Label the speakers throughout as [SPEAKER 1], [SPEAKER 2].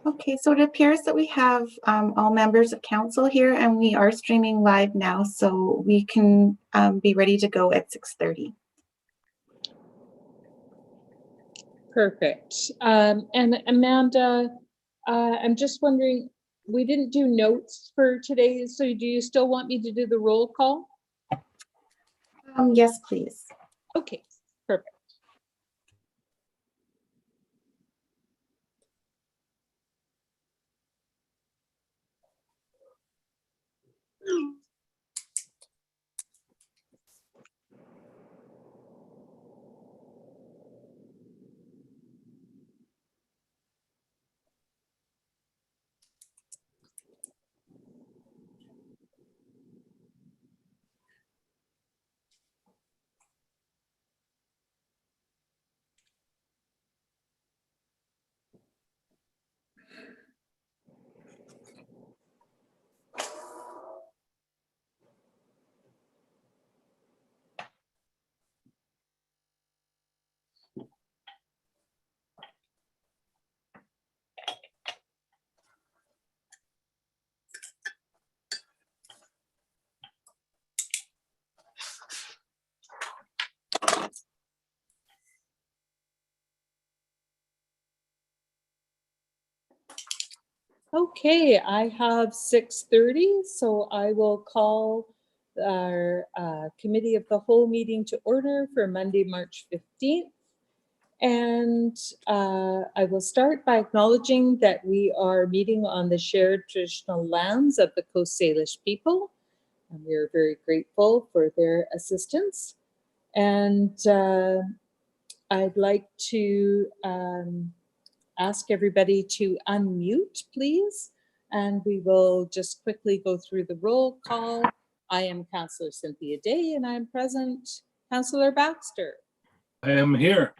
[SPEAKER 1] Okay, so it appears that we have all members of council here, and we are streaming live now, so we can be ready to go at 6:30.
[SPEAKER 2] Perfect. And Amanda, I'm just wondering, we didn't do notes for today, so do you still want me to do the roll call?
[SPEAKER 1] Yes, please.
[SPEAKER 2] Okay, perfect. Okay, I have 6:30, so I will call our Committee of the Whole meeting to order for Monday, March 15th. And I will start by acknowledging that we are meeting on the shared traditional lands of the Coast Salish people, and we are very grateful for their assistance. And I'd like to ask everybody to unmute, please. And we will just quickly go through the roll call. I am Councillor Cynthia Day, and I'm present. Councillor Baxter.
[SPEAKER 3] I am here.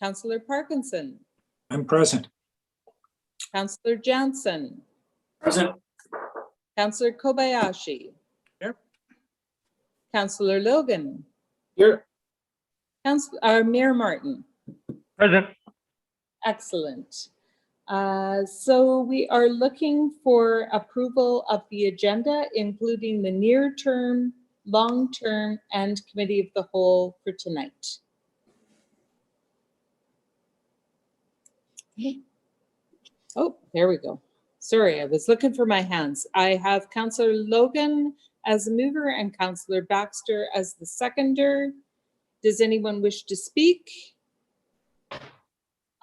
[SPEAKER 2] Councillor Parkinson.
[SPEAKER 3] I'm present.
[SPEAKER 2] Councillor Jansen.
[SPEAKER 3] Present.
[SPEAKER 2] Councillor Kobayashi.
[SPEAKER 3] Here.
[SPEAKER 2] Councillor Logan.
[SPEAKER 3] Here.
[SPEAKER 2] Mayor Martin.
[SPEAKER 3] Present.
[SPEAKER 2] Excellent. So we are looking for approval of the agenda, including the near term, long term, and committee of the whole for tonight. Oh, there we go. Sorry, I was looking for my hands. I have Councillor Logan as the mover and Councillor Baxter as the seconder. Does anyone wish to speak?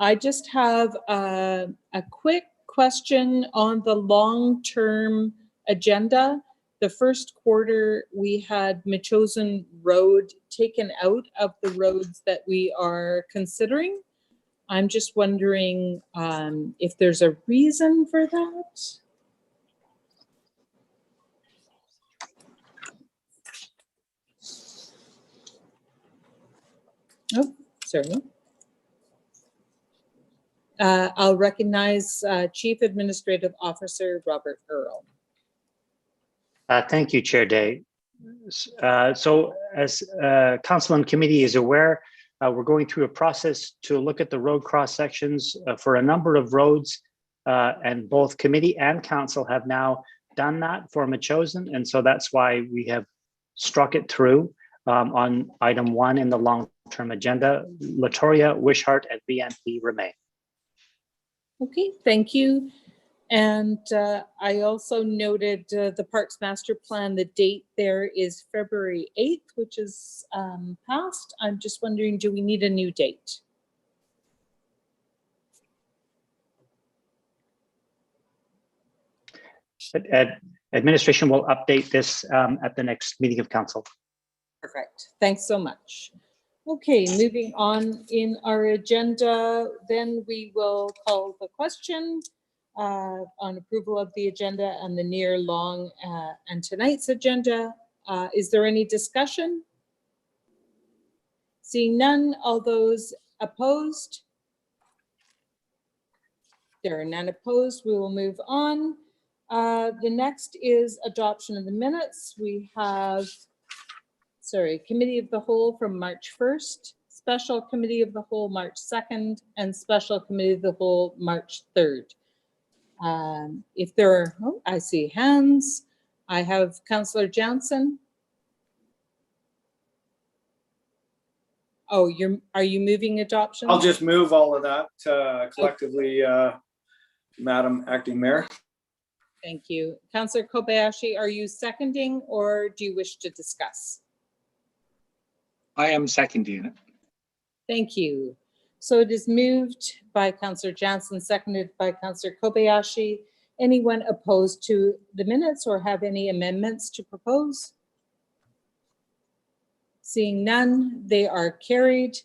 [SPEAKER 2] I just have a quick question on the long-term agenda. The first quarter, we had Metchosin Road taken out of the roads that we are considering. I'm just wondering if there's a reason for that. Oh, sorry. I'll recognize Chief Administrative Officer Robert Earl.
[SPEAKER 4] Thank you, Chair Day. So as Council and Committee is aware, we're going through a process to look at the road cross sections for a number of roads, and both Committee and Council have now done that for Metchosin, and so that's why we have struck it through on item 1 in the long-term agenda. Latoria, Wishart, and BNP remain.
[SPEAKER 2] Okay, thank you. And I also noted the Parks Master Plan, the date there is February 8th, which is passed. I'm just wondering, do we need a new date?
[SPEAKER 4] Administration will update this at the next meeting of Council.
[SPEAKER 2] Perfect, thanks so much. Okay, moving on in our agenda, then we will call the question on approval of the agenda and the near, long, and tonight's agenda. Is there any discussion? Seeing none, all those opposed? There are none opposed, we will move on. The next is adoption of the minutes. We have, Committee of the Whole from March 1st, Special Committee of the Whole March 2nd, and Special Committee of the Whole March 3rd. If there are, oh, I see hands. I have Councillor Johnson. Oh, are you moving adoption?
[SPEAKER 5] I'll just move all of that collectively, Madam Acting Mayor.
[SPEAKER 2] Thank you. Councillor Kobayashi, are you seconding or do you wish to discuss?
[SPEAKER 3] I am seconding it.
[SPEAKER 2] Thank you. So it is moved by Councillor Johnson, seconded by Councillor Kobayashi. Anyone opposed to the minutes or have any amendments to propose? Seeing none, they are carried.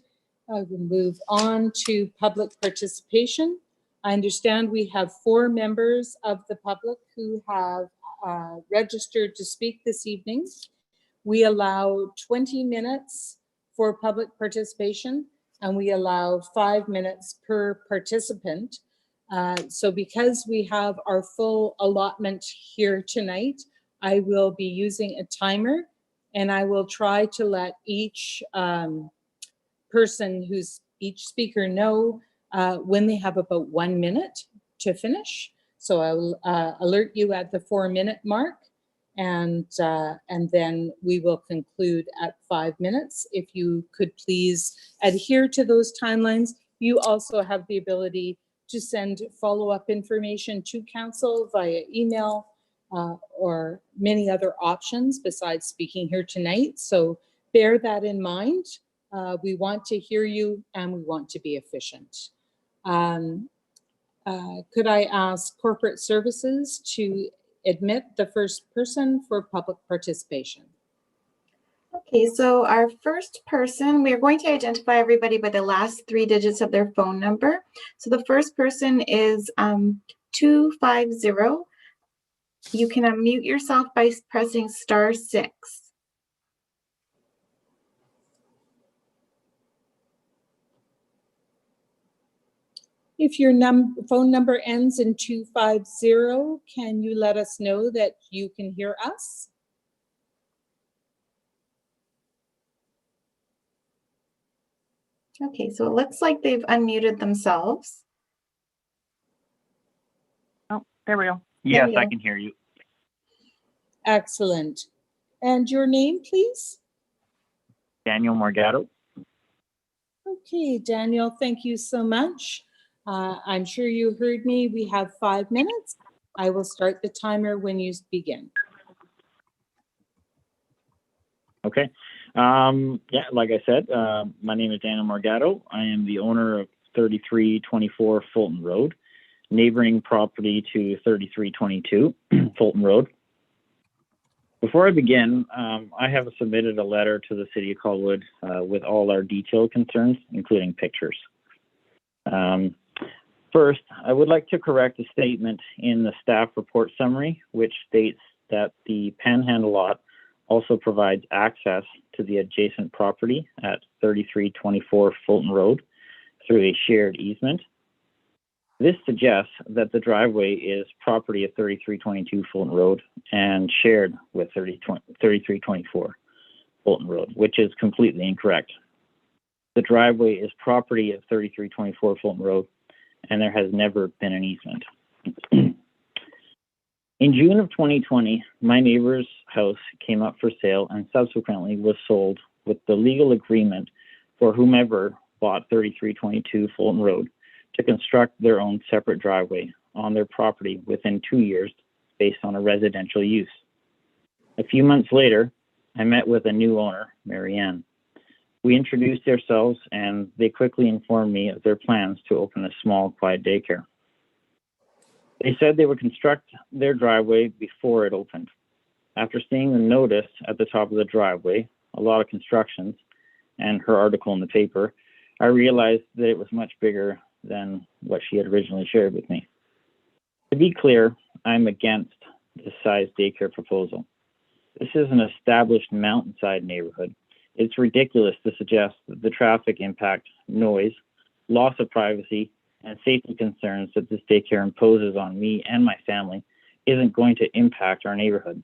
[SPEAKER 2] I will move on to public participation. I understand we have 4 members of the public who have registered to speak this evening. We allow 20 minutes for public participation and we allow 5 minutes per participant. So because we have our full allotment here tonight, I will be using a timer and I will try to let each each speaker know when they have about 1 minute to finish. So I will alert you at the 4-minute mark and then we will conclude at 5 minutes. If you could please adhere to those timelines. You also have the ability to send follow-up information to council via email or many other options besides speaking here tonight. So bear that in mind. We want to hear you and we want to be efficient. Could I ask Corporate Services to admit the first person for public participation?
[SPEAKER 1] Okay, so our first person, we are going to identify everybody by the last 3 digits of their phone number. So the first person is 250. You can unmute yourself by pressing *6.
[SPEAKER 2] If your phone number ends in 250, can you let us know that you can hear us?
[SPEAKER 1] Okay, so it looks like they've unmuted themselves.
[SPEAKER 6] Oh, there we go.
[SPEAKER 1] There
[SPEAKER 6] Yes,
[SPEAKER 1] we
[SPEAKER 6] I
[SPEAKER 1] go.
[SPEAKER 6] can hear you.
[SPEAKER 2] Excellent. And your name, please?
[SPEAKER 6] Daniel Morgado.
[SPEAKER 2] Okay, Daniel, thank you so much. I'm sure you heard me. We have 5 minutes. I will start the timer when you begin.
[SPEAKER 6] Okay. Yeah, like I said, my name is Daniel Morgado. I am the owner of 3324 Fulton Road, neighboring property to 3322 Fulton Road. Before I begin, I have submitted a letter to the City of Colwood with all our detailed concerns, including pictures. First, I would like to correct a statement in the staff report summary, which states that the Panhandle lot also provides access to the adjacent property at 3324 Fulton Road through a shared easement. This suggests that the driveway is property of 3322 Fulton Road and shared with 3324 Fulton Road, which is completely incorrect. The driveway is property of 3324 Fulton Road, and there has never been an easement. In June of 2020, my neighbor's house came up for sale and subsequently was sold with the legal agreement for whomever bought 3322 Fulton Road to construct their own separate driveway on their property within 2 years based on a residential use. A few months later, I met with a new owner, Marianne. We introduced ourselves and they quickly informed me of their plans to open a small, quiet daycare. They said they would construct their driveway before it opened. After seeing the notice at the top of the driveway, a lot of constructions, and her article in the paper, I realized that it was much bigger than what she had originally shared with me. To be clear, I'm against this size daycare proposal. This is an established mountainside neighborhood. It's ridiculous to suggest that the traffic impact, noise, loss of privacy, and safety concerns that this daycare imposes on me and my family isn't going to impact our neighborhood.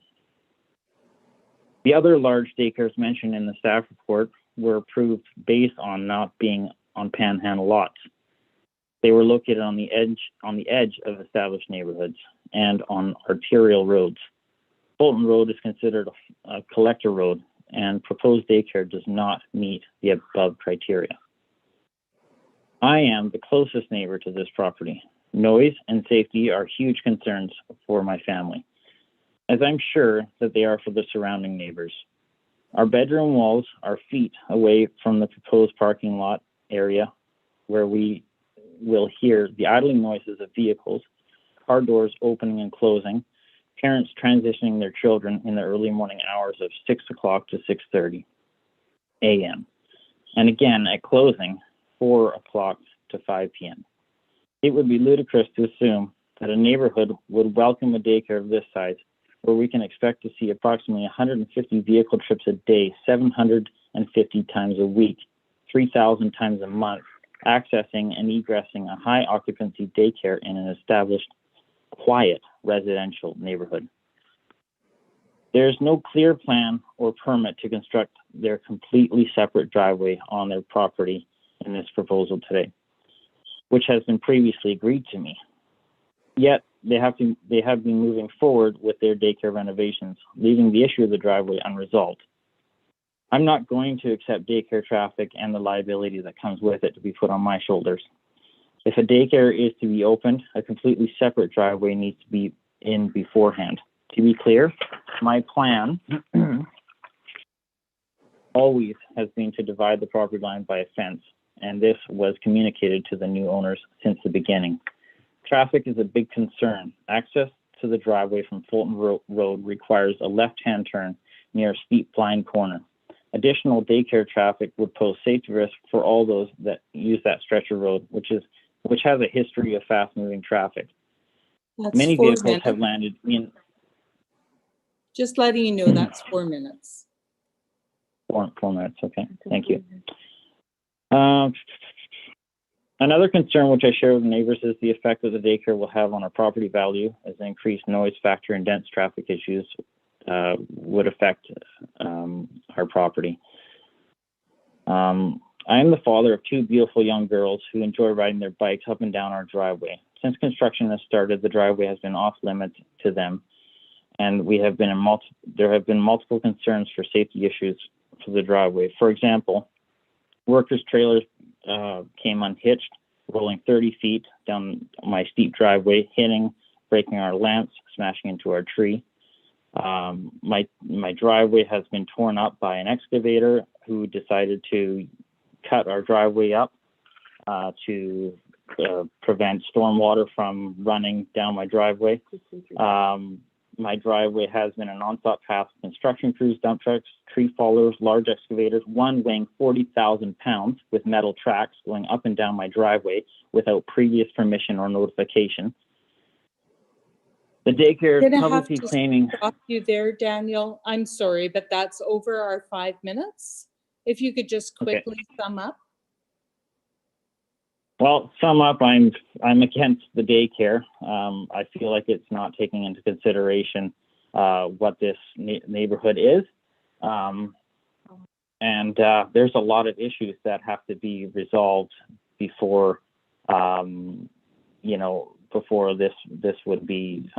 [SPEAKER 6] The other large daycares mentioned in the staff report were approved based on not being on panhandle lots. They were located on the edge of established neighborhoods and on arterial roads. Fulton Road is considered a collector road, and proposed daycare does not meet the above criteria. I am the closest neighbor to this property. Noise and safety are huge concerns for my family, as I'm sure that they are for the surrounding neighbors. Our bedroom walls are feet away from the proposed parking lot area, where we will hear the idling noises of vehicles, car doors opening and closing, parents transitioning their children in the early morning hours of 6 o'clock to 6:30 a.m. and again at closing 4 o'clock to 5 p.m. It would be ludicrous to assume that a neighborhood would welcome a daycare of this size, where we can expect to see approximately 150 vehicle trips a day, 750 times a week, 3,000 times a month, accessing and egressing a high occupancy daycare in an established, quiet residential neighborhood. There is no clear plan or permit to construct their completely separate driveway on their property in this proposal today, which has been previously agreed to me. Yet they have been moving forward with their daycare renovations, leaving the issue of the driveway unresolved. I'm not going to accept daycare traffic and the liability that comes with it to be put on my shoulders. If a daycare is to be opened, a completely separate driveway needs to be in beforehand. To be clear, my plan always has been to divide the property line by a fence, and this was communicated to the new owners since the beginning. Traffic is a big concern. Access to the driveway from Fulton Road requires a left-hand turn near a steep blind corner. Additional daycare traffic would pose safety risk for all those that use that stretch of road, which has a history of fast-moving traffic.
[SPEAKER 2] That's
[SPEAKER 6] Many
[SPEAKER 2] 4
[SPEAKER 6] vehicles
[SPEAKER 2] minutes.
[SPEAKER 6] have landed in.
[SPEAKER 2] Just letting you know that's 4 minutes.
[SPEAKER 6] 4 minutes, okay, thank you. Another concern which I share with neighbors is the effect that the daycare will have on our property value, as the increased noise factor and dense traffic issues would affect our property. I am the father of 2 beautiful young girls who enjoy riding their bikes up and down our driveway. Since construction has started, the driveway has been off limits to them, and there have been multiple concerns for safety issues for the driveway. For example, workers' trailers came unhitched, rolling 30 feet down my steep driveway, breaking our lamps, smashing into our tree. My driveway has been torn up by an excavator who decided to cut our driveway up to prevent stormwater from running down my driveway. My driveway has been a non-stop path of construction crews, dump trucks, tree fallers, large excavators, one weighing 40,000 pounds with metal tracks going up and down my driveway without previous permission or notification. The daycare is publicly claiming.
[SPEAKER 2] Stop you there, Daniel. I'm sorry, but that's over our 5 minutes. If you could just quickly sum up.
[SPEAKER 6] Well, sum up, I'm against the daycare. I feel like it's not taking into consideration what this neighborhood is. And there's a lot of issues that have to be resolved before, before this would be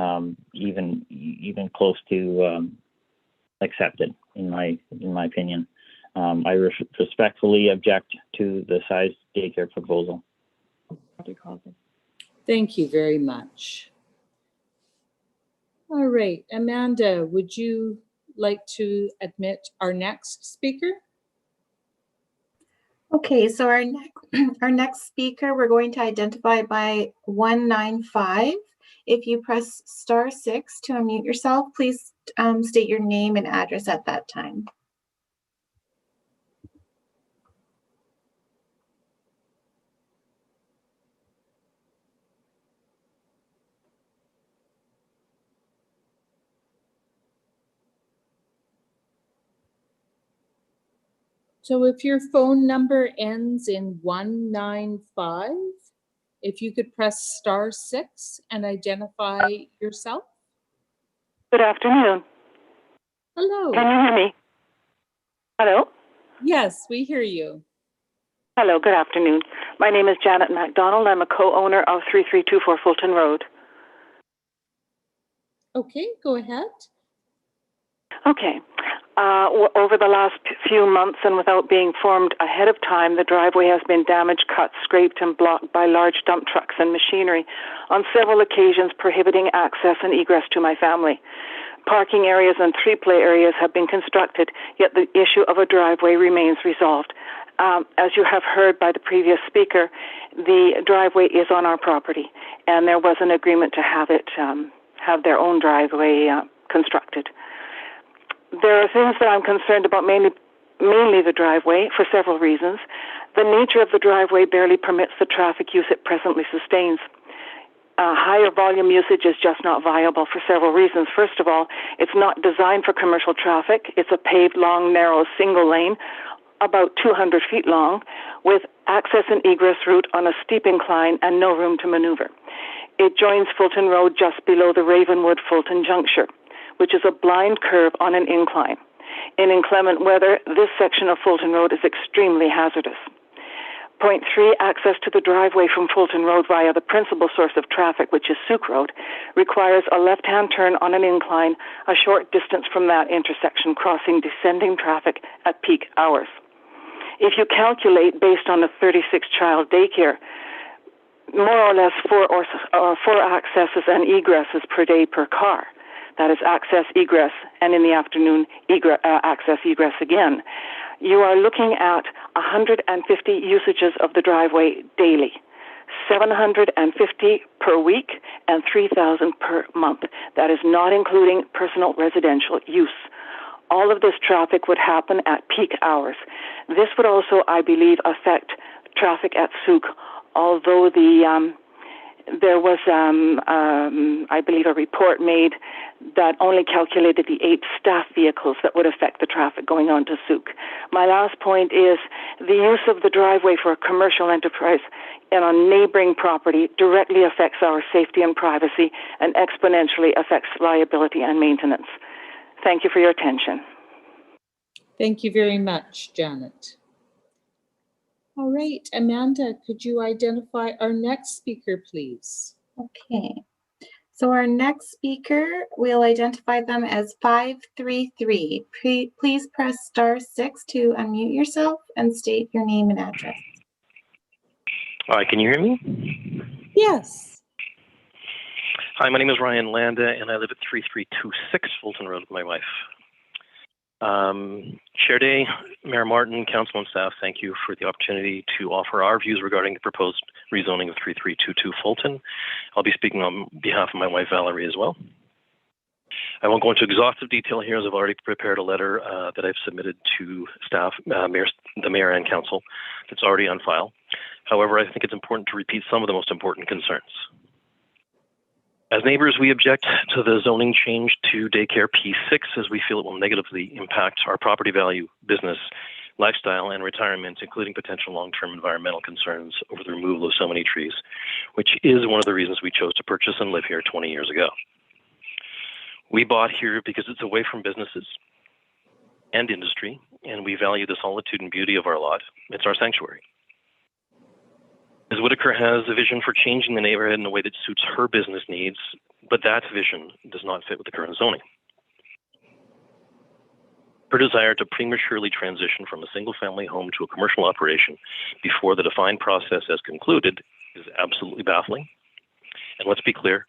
[SPEAKER 6] even close to accepted, in my opinion. I respectfully object to the size daycare proposal.
[SPEAKER 2] Thank you very much. All right, Amanda, would you like to admit our next speaker?
[SPEAKER 1] Okay, so our next speaker, we're going to identify by 195. If you press *6 to unmute yourself, please state your name and address at that time.
[SPEAKER 2] So if your phone number ends in 195, if you could press *6 and identify yourself.
[SPEAKER 7] Good afternoon.
[SPEAKER 2] Hello.
[SPEAKER 7] Can you hear me? Hello?
[SPEAKER 2] Yes, we hear you.
[SPEAKER 7] Hello, good afternoon. My name is Janet MacDonald. I'm a co-owner of 3324 Fulton Road.
[SPEAKER 2] Okay, go ahead.
[SPEAKER 7] Okay. Over the last few months and without being formed ahead of time, the driveway has been damaged, cut, scraped, and blocked by large dump trucks and machinery on several occasions, prohibiting access and egress to my family. Parking areas and 3-play areas have been constructed, yet the issue of a driveway remains resolved. As you have heard by the previous speaker, the driveway is on our property, and there was an agreement to have it have their own driveway constructed. There are things that I'm concerned about, mainly the driveway, for several reasons. The nature of the driveway barely permits the traffic use it presently sustains. Higher volume usage is just not viable for several reasons. First of all, it's not designed for commercial traffic. It's a paved, long, narrow, single lane, about 200 feet long, with access and egress route on a steep incline and no room to maneuver. It joins Fulton Road just below the Ravenwood-Fulton juncture, which is a blind curve on an incline. In inclement weather, this section of Fulton Road is extremely hazardous. Point 3, access to the driveway from Fulton Road via the principal source of traffic, which is Souk Road, requires a left-hand turn on an incline a short distance from that intersection, crossing descending traffic at peak hours. If you calculate based on a 36-child daycare, more or less four accesses and egresses per day per car. That is access, egress, and in the afternoon, access, egress again. You are looking at 150 usages of the driveway daily, 750 per week and 3,000 per month. That is not including personal residential use. All of this traffic would happen at peak hours. This would also, I believe, affect traffic at Souk, although there was, I believe, a report made that only calculated the 8 staff vehicles that would affect the traffic going on to Souk. My last point is the use of the driveway for a commercial enterprise and on neighboring property directly affects our safety and privacy and exponentially affects liability and maintenance. Thank you for your attention.
[SPEAKER 2] Thank you very much, Janet. All right, Amanda, could you identify our next speaker, please?
[SPEAKER 1] Okay. So our next speaker, we'll identify them as 533. Please press *6 to unmute yourself and state your name and address.
[SPEAKER 8] All right, can you hear me?
[SPEAKER 2] Yes.
[SPEAKER 8] Hi, my name is Ryan Landa, and I live at 3326 Fulton Road with my wife. Chair Day, Mayor Martin, Council and staff, thank you for the opportunity to offer our views regarding the proposed rezoning of 3322 Fulton. I'll be speaking on behalf of my wife Valerie as well. I won't go into exhaustive detail here, as I've already prepared a letter that I've submitted to staff, the mayor and council, that's already on file. However, I think it's important to repeat some of the most important concerns. As neighbors, we object to the zoning change to Daycare P6 as we feel it will negatively impact our property value, business, lifestyle, and retirement, including potential long-term environmental concerns over the removal of so many trees, which is one of the reasons we chose to purchase and live here 20 years ago. We bought here because it's away from businesses and industry, and we value the solitude and beauty of our lot. It's our sanctuary. Ms. Whitaker has a vision for changing the neighborhood in a way that suits her business needs, but that vision does not fit with the current zoning. Her desire to prematurely transition from a single-family home to a commercial operation before the defined process has concluded is absolutely baffling. And let's be clear,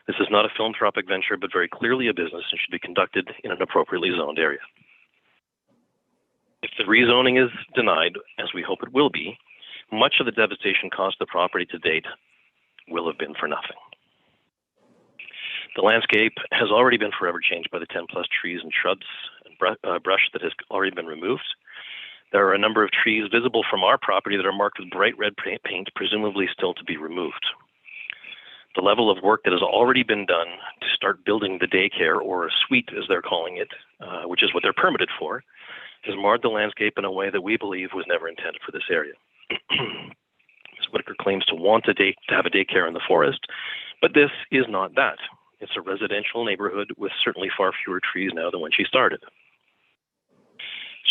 [SPEAKER 8] this is not a philanthropic venture, but very clearly a business and should be conducted in an appropriately zoned area. If the rezoning is denied, as we hope it will be, much of the devastation caused the property to date will have been for nothing. The landscape has already been forever changed by the 10+ trees and shrubs and brush that has already been removed. There are a number of trees visible from our property that are marked with bright red paint, presumably still to be removed. The level of work that has already been done to start building the daycare, or a suite as they're calling it, which is what they're permitted for, has marred the landscape in a way that we believe was never intended for this area. Ms. Whitaker claims to want to have a daycare in the forest, but this is not that. It's a residential neighborhood with certainly far fewer trees now than when she started.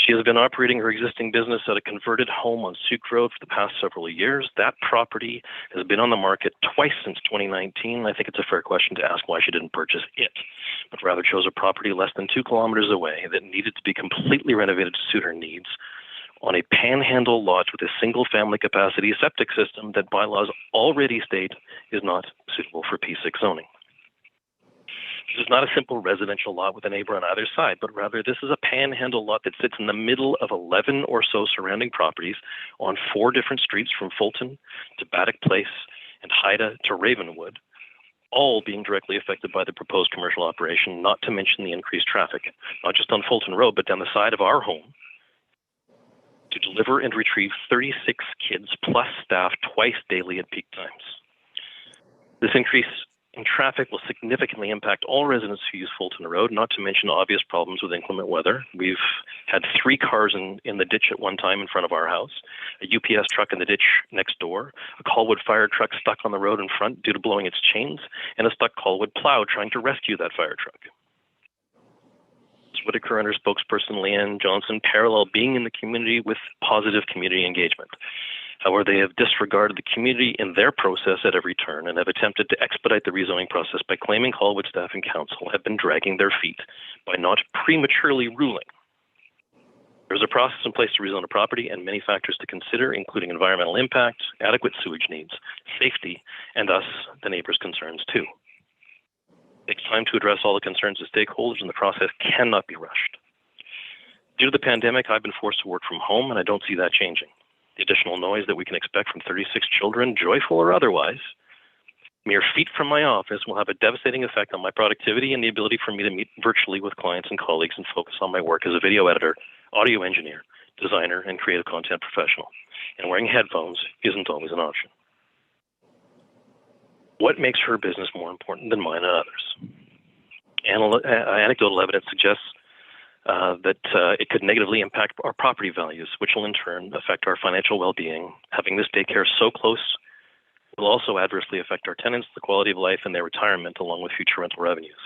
[SPEAKER 8] She has been operating her existing business at a converted home on Souk Road for the past several years. That property has been on the market twice since 2019. I think it's a fair question to ask why she didn't purchase it, but rather chose a property less than 2 kilometers away that needed to be completely renovated to suit her needs on a panhandle lot with a single-family capacity septic system that bylaws already state is not suitable for P6 zoning. This is not a simple residential lot with a neighbor on either side, but rather this is a panhandle lot that sits in the middle of 11 or so surrounding properties on 4 different streets from Fulton to Baddock Place and Haida to Ravenwood, all being directly affected by the proposed commercial operation, not to mention the increased traffic, not just on Fulton Road, but down the side of our home, to deliver and retrieve 36 kids plus staff twice daily at peak times. This increase in traffic will significantly impact all residents who use Fulton Road, not to mention obvious problems with inclement weather. We've had 3 cars in the ditch at one time in front of our house, a UPS truck in the ditch next door, a Colwood fire truck stuck on the road in front due to blowing its chains, and a stuck Colwood plow trying to rescue that fire truck. Whitaker and her spokesperson, Leanne Johnson, parallel being in the community with positive community engagement. However, they have disregarded the community in their process at every turn and have attempted to expedite the rezoning process by claiming Colwood staff and council have been dragging their feet by not prematurely ruling. There's a process in place to rezone a property and many factors to consider, including environmental impact, adequate sewage needs, safety, and us, the neighbors' concerns too. It takes time to address all the concerns of stakeholders, and the process cannot be rushed. Due to the pandemic, I've been forced to work from home, and I don't see that changing. The additional noise that we can expect from 36 children, joyful or otherwise, mere feet from my office, will have a devastating effect on my productivity and the ability for me to meet virtually with clients and colleagues and focus on my work as a video editor, audio engineer, designer, and creative content professional. And wearing headphones isn't always an option. What makes her business more important than mine and others? Anecdotal evidence suggests that it could negatively impact our property values, which will in turn affect our financial well-being. Having this daycare so close will also adversely affect our tenants, the quality of life, and their retirement, along with future rental revenues.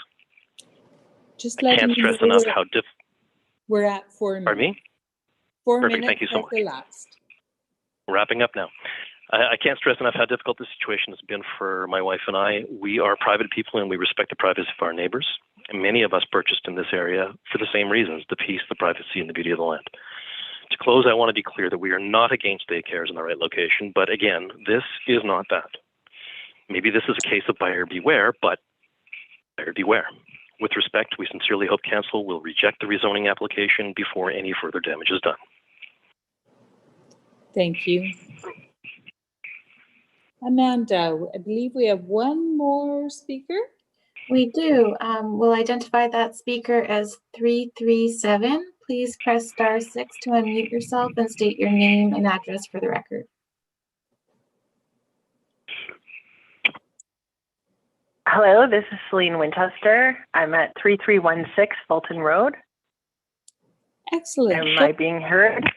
[SPEAKER 2] Just
[SPEAKER 8] I can't stress enough how
[SPEAKER 2] we're at 4 minutes.
[SPEAKER 8] Pardon me?
[SPEAKER 2] 4
[SPEAKER 8] Perfect,
[SPEAKER 2] minutes.
[SPEAKER 8] thank you so much.
[SPEAKER 2] Elapsed.
[SPEAKER 8] Wrapping up now. I can't stress enough how difficult this situation has been for my wife and I. We are private people and we respect the privacy of our neighbors. And many of us purchased in this area for the same reasons, the peace, the privacy, and the beauty of the land. To close, I want to be clear that we are not against daycares in the right location, but again, this is not that. Maybe this is a case of buyer beware, but buyer beware. With respect, we sincerely hope council will reject the rezoning application before any further damage is done.
[SPEAKER 2] Thank you. Amanda, I believe we have one more speaker.
[SPEAKER 1] We do. We'll identify that speaker as 337. Please press *6 to unmute yourself and state your name and address for the record.
[SPEAKER 9] Hello, this is Celine Winchester. I'm at 3316 Fulton Road.
[SPEAKER 2] Excellent.
[SPEAKER 9] Am I being heard?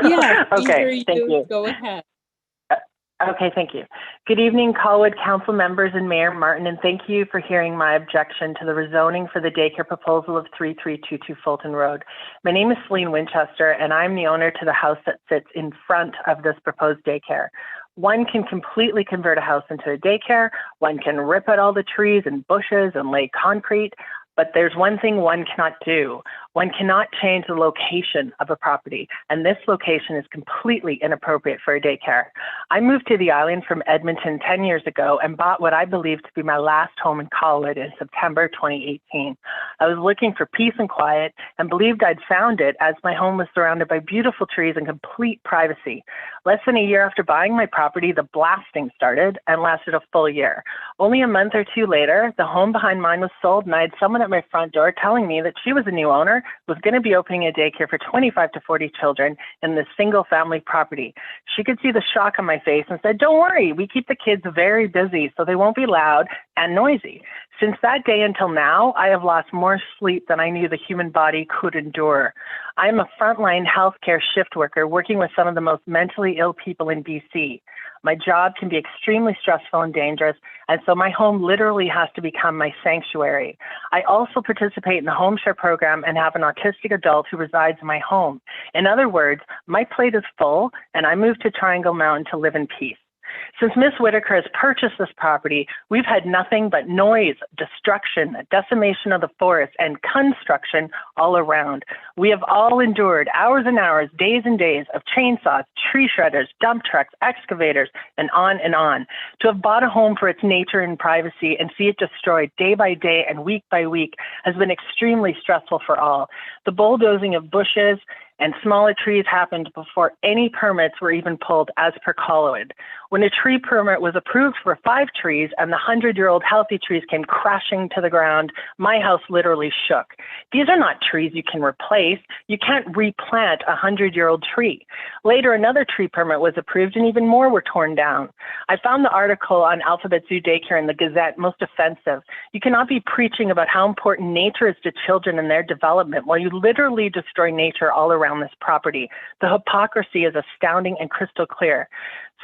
[SPEAKER 2] Yeah.
[SPEAKER 9] Okay, thank you.
[SPEAKER 2] Go ahead.
[SPEAKER 9] Okay, thank you. Good evening, Colwood Council members and Mayor Martin, and thank you for hearing my objection to the rezoning for the daycare proposal of 3322 Fulton Road. My name is Celine Winchester, and I'm the owner to the house that sits in front of this proposed daycare. One can completely convert a house into a daycare. One can rip out all the trees and bushes and lay concrete. But there's one thing one cannot do. One cannot change the location of a property, and this location is completely inappropriate for a daycare. I moved to the island from Edmonton 10 years ago and bought what I believe to be my last home in Colwood in September 2018. I was looking for peace and quiet and believed I'd found it as my home was surrounded by beautiful trees and complete privacy. Less than a year after buying my property, the blasting started and lasted a full year. Only a month or two later, the home behind mine was sold, and I had someone at my front door telling me that she was a new owner, was going to be opening a daycare for 25 to 40 children in this single family property. She could see the shock on my face and said, "Don't worry, we keep the kids very busy so they won't be loud and noisy." Since that day until now, I have lost more sleep than I knew the human body could endure. I'm a frontline healthcare shift worker working with some of the most mentally ill people in BC. My job can be extremely stressful and dangerous, and so my home literally has to become my sanctuary. I also participate in the home share program and have an autistic adult who resides in my home. In other words, my plate is full, and I moved to Triangle Mountain to live in peace. Since Ms. Whitaker has purchased this property, we've had nothing but noise, destruction, decimation of the forest, and construction all around. We have all endured hours and hours, days and days of chainsaws, tree shredders, dump trucks, excavators, and on and on. To have bought a home for its nature and privacy and see it destroyed day by day and week by week has been extremely stressful for all. The bulldozing of bushes and smaller trees happened before any permits were even pulled as per Colwood. When a tree permit was approved for 5 trees and the 100-year-old healthy trees came crashing to the ground, my house literally shook. These are not trees you can replace. You can't replant a 100-year-old tree. Later, another tree permit was approved and even more were torn down. I found the article on Alphabet Zoo Daycare in the Gazette most offensive. You cannot be preaching about how important nature is to children and their development while you literally destroy nature all around this property. The hypocrisy is astounding and crystal clear.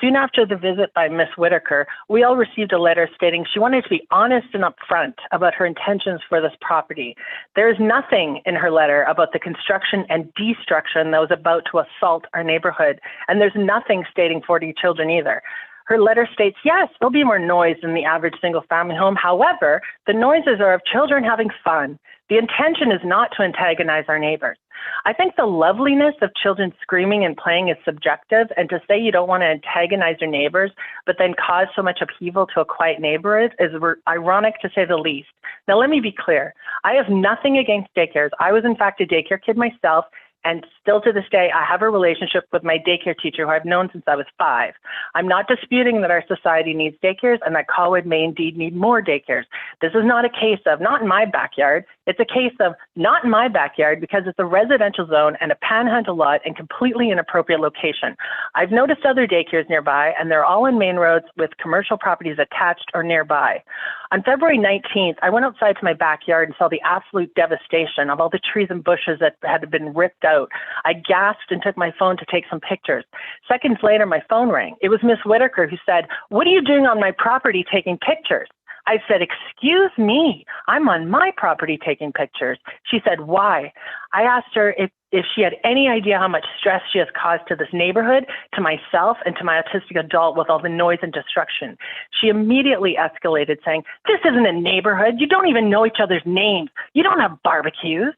[SPEAKER 9] Soon after the visit by Ms. Whitaker, we all received a letter stating she wanted to be honest and upfront about her intentions for this property. There is nothing in her letter about the construction and destruction that was about to assault our neighborhood, and there's nothing stating 40 children either. Her letter states, yes, there'll be more noise than the average single-family home. However, the noises are of children having fun. The intention is not to antagonize our neighbors. I think the loveliness of children screaming and playing is subjective, and to say you don't want to antagonize your neighbors, but then cause so much upheaval to a quiet neighborhood is ironic to say the least. Now, let me be clear. I have nothing against daycares. I was, in fact, a daycare kid myself, and still to this day, I have a relationship with my daycare teacher who I've known since I was 5. I'm not disputing that our society needs daycares and that Colwood may indeed need more daycares. This is not a case of not in my backyard. It's a case of not in my backyard because it's a residential zone and a panhandle lot and completely inappropriate location. I've noticed other daycares nearby, and they're all in main roads with commercial properties attached or nearby. On February 19th, I went outside to my backyard and saw the absolute devastation of all the trees and bushes that had been ripped out. I gasped and took my phone to take some pictures. Seconds later, my phone rang. It was Ms. Whitaker who said, "What are you doing on my property taking pictures?" I said, "Excuse me, I'm on my property taking pictures." She said, "Why?" I asked her if she had any idea how much stress she has caused to this neighborhood, to myself, and to my autistic adult with all the noise and destruction. She immediately escalated, saying, "This isn't a neighborhood. You don't even know each other's names. You don't have barbecues."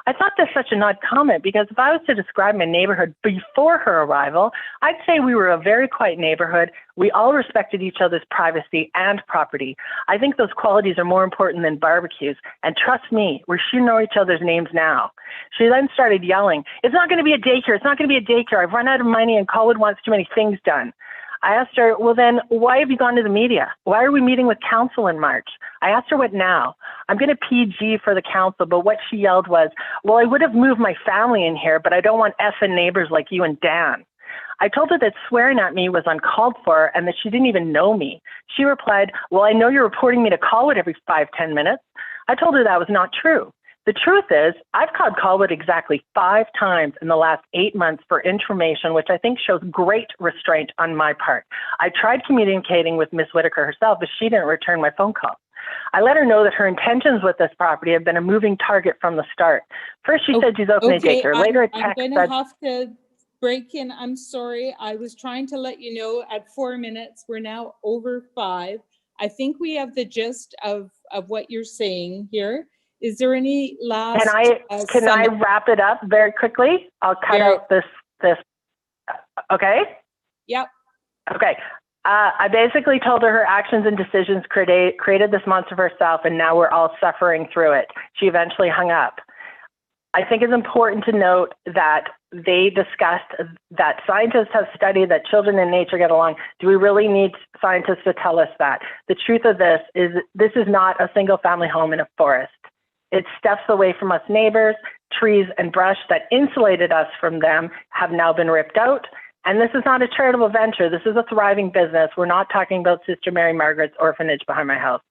[SPEAKER 9] I thought that's such an odd comment because if I was to describe my neighborhood before her arrival, I'd say we were a very quiet neighborhood. We all respected each other's privacy and property. I think those qualities are more important than barbecues. And trust me, we should know each other's names now. She then started yelling, "It's not going to be a daycare. It's not going to be a daycare. I've run out of money and Colwood wants too many things done." I asked her, "Well then, why have you gone to the media? Why are we meeting with council in March?" I asked her what now. I'm going to PG for the council, but what she yelled was, "Well, I would have moved my family in here, but I don't want effing neighbors like you and Dan." I told her that swearing at me was uncalled for and that she didn't even know me. She replied, "Well, I know you're reporting me to Colwood every 5-10 minutes. I told her that was not true. The truth is, I've called Colwood exactly 5 times in the last 8 months for information, which I think shows great restraint on my part. I tried communicating with Ms. Whitaker herself, but she didn't return my phone call. I let her know that her intentions with this property have been a moving target from the start. First, she said she's opening a daycare. Later, a text
[SPEAKER 2] I'm going
[SPEAKER 9] said,
[SPEAKER 2] to have to break in. I'm sorry. I was trying to let you know at 4 minutes. We're now over 5. I think we have the gist of what you're saying here. Is there any last?
[SPEAKER 9] Can I wrap it up very quickly? I'll cut out this. Okay.
[SPEAKER 2] Yep.
[SPEAKER 9] Okay. I basically told her actions and decisions created this monster for herself, and now we're all suffering through it. She eventually hung up. I think it's important to note that they discussed that scientists have studied that children and nature get along. Do we really need scientists to tell us that? The truth of this is not a single family home in a forest. It's steps away from us neighbors. Trees and brush that insulated us from them have now been ripped out. And this is not a charitable venture. This is a thriving business. We're not talking about Sister Mary Margaret's orphanage behind my house.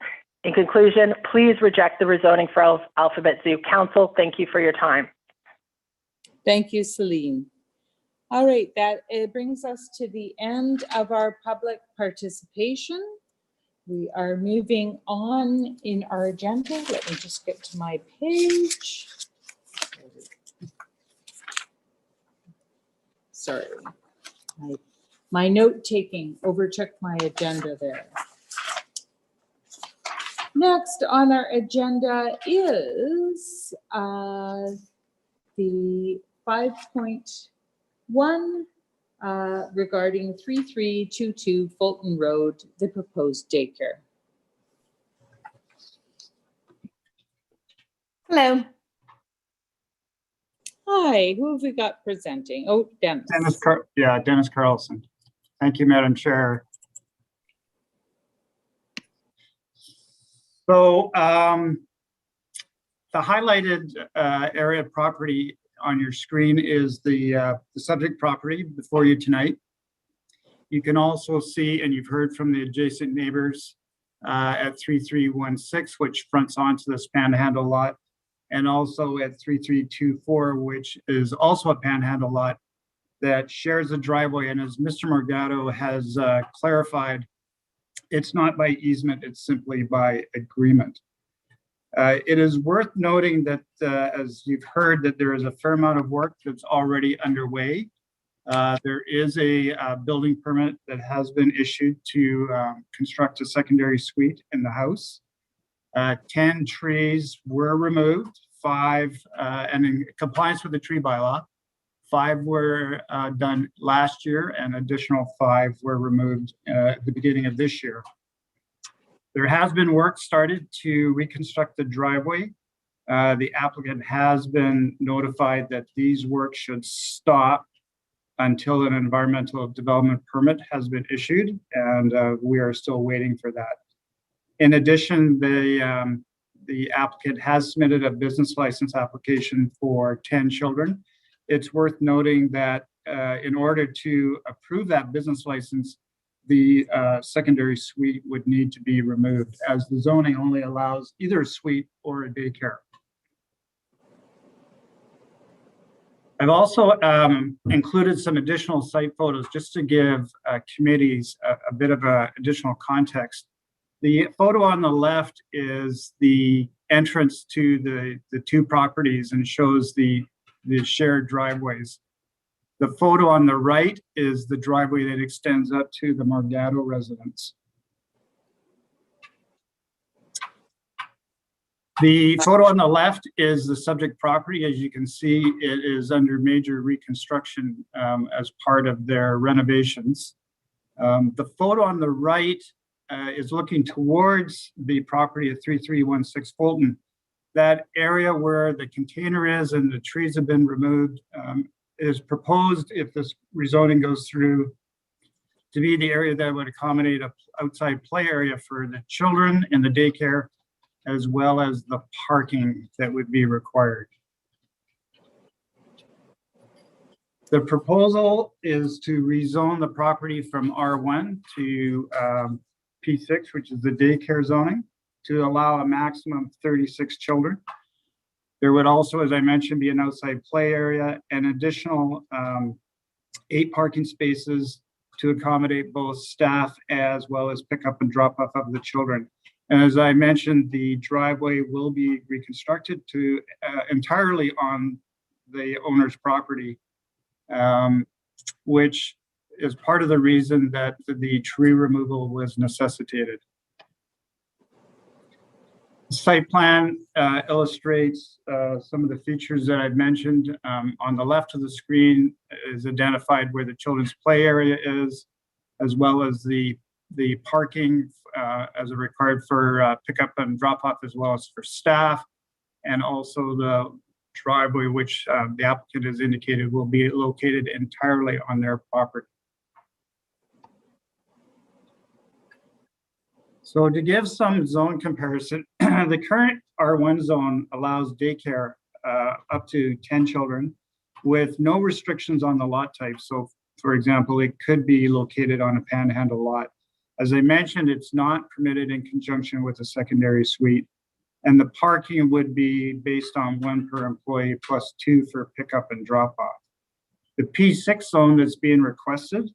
[SPEAKER 9] In conclusion, please reject the rezoning for Alphabet Zoo. Council, thank you for your time.
[SPEAKER 2] Thank you, Celine. All right, that it brings us to the end of our public participation. We are moving on in our agenda. Let me just get to my page. Sorry, my note taking overtook my agenda there. Next on our agenda is the 5.1 regarding 3322 Fulton Road, the proposed daycare.
[SPEAKER 1] Hello.
[SPEAKER 2] Hi, who have we got presenting? Oh, Dennis.
[SPEAKER 10] Dennis Carlson. Thank you, Madam Chair. So the highlighted area of property on your screen is the subject property before you tonight. You can also see, and you've heard from the adjacent neighbors at 3316, which fronts onto this panhandle lot, and also at 3324, which is also a panhandle lot that shares a driveway. And as Mr. Morgado has clarified, it's not by easement, it's simply by agreement. It is worth noting that, as you've heard, that there is a fair amount of work that's already underway. There is a building permit that has been issued to construct a secondary suite in the house. 10 trees were removed, 5, and in compliance with the tree bylaw, 5 were done last year, and additional 5 were removed at the beginning of this year. There has been work started to reconstruct the driveway. The applicant has been notified that these works should stop until an environmental development permit has been issued, and we are still waiting for that. In addition, the applicant has submitted a business license application for 10 children. It's worth noting that in order to approve that business license, the secondary suite would need to be removed, as the zoning only allows either a suite or a daycare. I've also included some additional site photos just to give committees a bit of additional context. The photo on the left is the entrance to the 2 properties and shows the shared driveways. The photo on the right is the driveway that extends up to the Morgado residence. The photo on the left is the subject property. As you can see, it is under major reconstruction as part of their renovations. The photo on the right is looking towards the property at 3316 Fulton. That area where the container is and the trees have been removed is proposed, if this rezoning goes through, to be the area that would accommodate an outside play area for the children in the daycare, as well as the parking that would be required. The proposal is to rezone the property from R1 to P6, which is the daycare zoning, to allow a maximum of 36 children. There would also, as I mentioned, be an outside play area, and additional 8 parking spaces to accommodate both staff as well as pickup and drop off of the children. And as I mentioned, the driveway will be reconstructed to entirely on the owner's property, which is part of the reason that the tree removal was necessitated. The site plan illustrates some of the features that I've mentioned. On the left of the screen is identified where the children's play area is, as well as the parking as required for pickup and drop off, as well as for staff, and also the driveway, which the applicant has indicated will be located entirely on their property. So to give some zone comparison, the current R1 zone allows daycare up to 10 children with no restrictions on the lot type. So for example, it could be located on a panhandle lot. As I mentioned, it's not permitted in conjunction with a secondary suite, and the parking would be based on 1 per employee plus 2 for pickup and drop off. The P6 zone that's being requested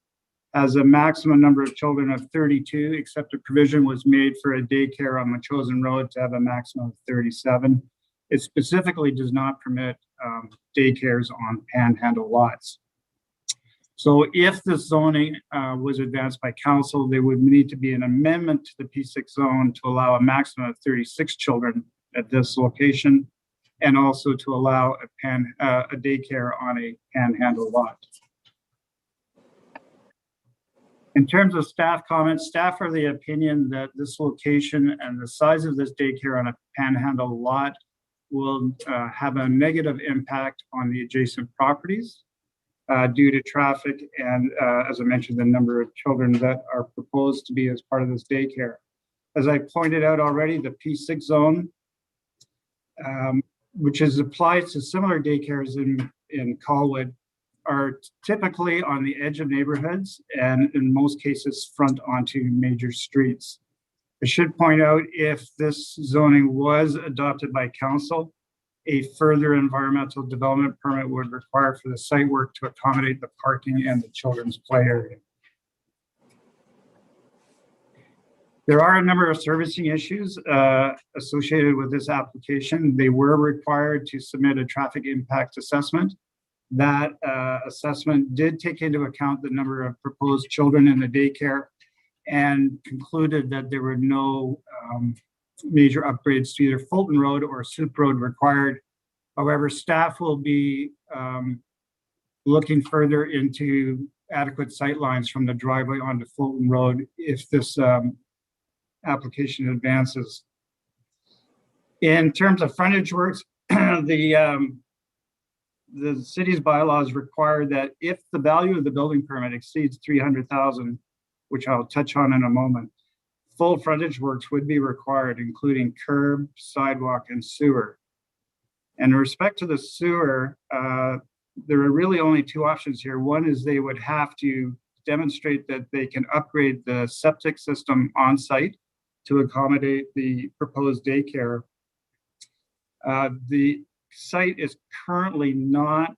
[SPEAKER 10] has a maximum number of children of 32, except a provision was made for a daycare on Machosen Road to have a maximum of 37. It specifically does not permit daycares on panhandle lots. So if the zoning was advanced by council, there would need to be an amendment to the P6 zone to allow a maximum of 36 children at this location, and also to allow a daycare on a panhandle lot. In terms of staff comments, staff are the opinion that this location and the size of this daycare on a panhandle lot will have a negative impact on the adjacent properties due to traffic and, as I mentioned, the number of children that are proposed to be as part of this daycare. As I pointed out already, the P6 zone, which is applied to similar daycares in Colwood, are typically on the edge of neighborhoods and in most cases front onto major streets. I should point out, if this zoning was adopted by council, a further environmental development permit would require for the site work to accommodate the parking and the children's play area. There are a number of servicing issues associated with this application. They were required to submit a traffic impact assessment. That assessment did take into account the number of proposed children in the daycare and concluded that there were no major upgrades to either Fulton Road or Soup Road required. However, staff will be looking further into adequate sight lines from the driveway onto Fulton Road if this application advances. In terms of frontage works, the city's bylaws require that if the value of the building permit exceeds $300,000, which I'll touch on in a moment, full frontage works would be required, including curb, sidewalk, and sewer. And in respect to the sewer, there are really only two options here. One is they would have to demonstrate that they can upgrade the septic system on site to accommodate the proposed daycare. The site is currently not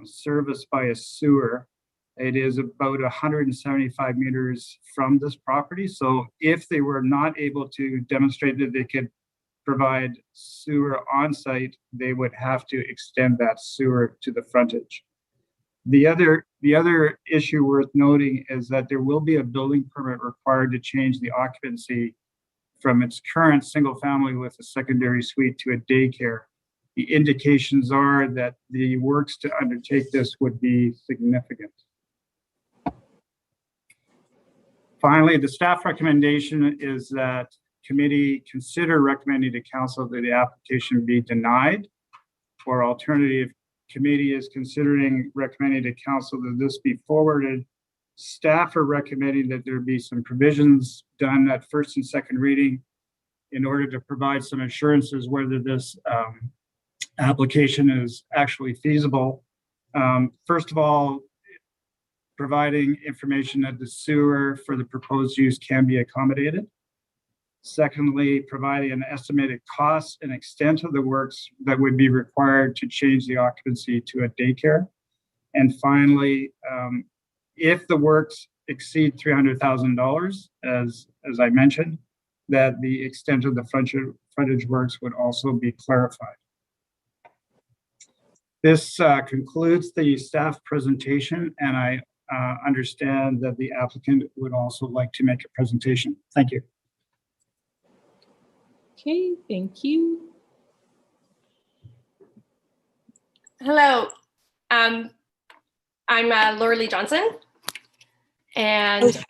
[SPEAKER 10] serviced by a sewer. It is about 175 meters from this property. So if they were not able to demonstrate that they could provide sewer on site, they would have to extend that sewer to the frontage. The other issue worth noting is that there will be a building permit required to change the occupancy from its current single family with a secondary suite to a daycare. The indications are that the works to undertake this would be significant. Finally, the staff recommendation is that committee consider recommending to council that the application be denied, or alternative, committee is considering recommending to council that this be forwarded. Staff are recommending that there be some provisions done at first and second reading in order to provide some assurances whether this application is actually feasible. First of all, providing information that the sewer for the proposed use can be accommodated. Secondly, providing an estimated cost and extent of the works that would be required to change the occupancy to a daycare. And finally, if the works exceed $300,000, as I mentioned, that the extent of the frontage works would also be clarified. This concludes the staff presentation, and I understand that the applicant would also like to make a presentation. Thank you.
[SPEAKER 2] Okay, thank you.
[SPEAKER 11] Hello, I'm Laura Lee Johnson, and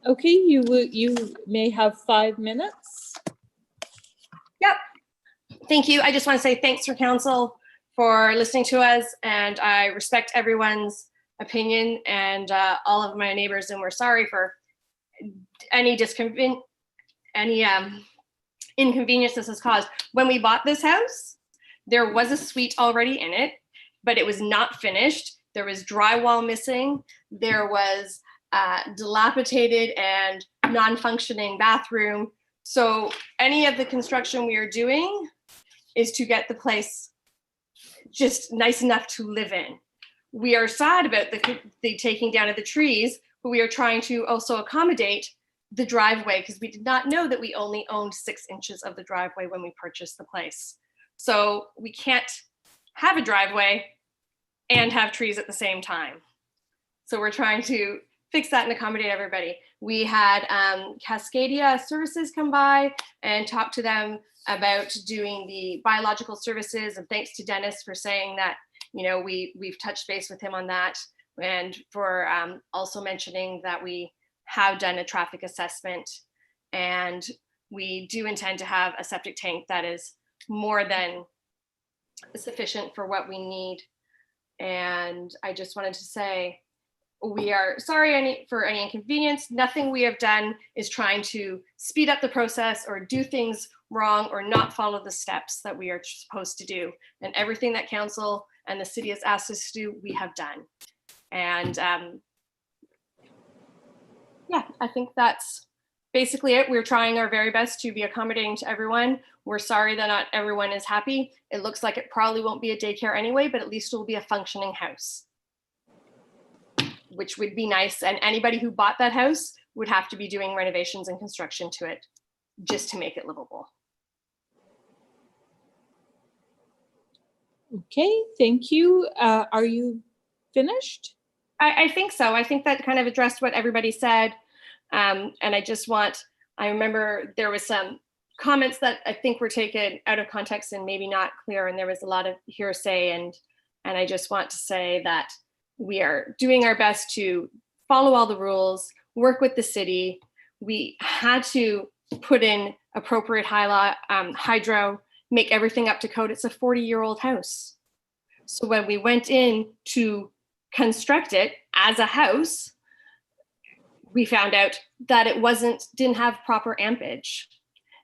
[SPEAKER 2] okay, you may have 5 minutes.
[SPEAKER 11] Yep. Thank you. I just want to say thanks for council for listening to us, and I respect everyone's opinion and all of my neighbors, and we're sorry for any inconvenience this has caused. When we bought this house, there was a suite already in it, but it was not finished. There was drywall missing. There was dilapidated and non-functioning bathroom. So any of the construction we are doing is to get the place just nice enough to live in. we are sad about the taking down of the trees, but we are trying to also accommodate the driveway because we did not know that we only owned 6 inches of the driveway when we purchased the place. So we can't have a driveway and have trees at the same time. So we're trying to fix that and accommodate everybody. We had Cascadia Services come by and talk to them about doing the biological services. And thanks to Dennis for saying that, you know, we've touched base with him on that, and for also mentioning that we have done a traffic assessment, and we do intend to have a septic tank that is more than sufficient for what we need. And I just wanted to say, we are sorry for any inconvenience. Nothing we have done is trying to speed up the process or do things wrong or not follow the steps that we are supposed to do. And everything that council and the city has asked us to do, we have done. And yeah, I think that's basically it. We're trying our very best to be accommodating to everyone. We're sorry that not everyone is happy. It looks like it probably won't be a daycare anyway, but at least it will be a functioning house, which would be nice. And anybody who bought that house would have to be doing renovations and construction to it just to make it livable.
[SPEAKER 2] Okay, thank you. Are you finished?
[SPEAKER 11] I think so. I think that kind of addressed what everybody said. And I remember there was some comments that I think were taken out of context and maybe not clear. And there was a lot of hearsay. And I just want to say that we are doing our best to follow all the rules, work with the city. We had to put in appropriate hydro, make everything up to code. It's a 40-year-old house. So when we went in to construct it as a house, we found out that it didn't have proper ampage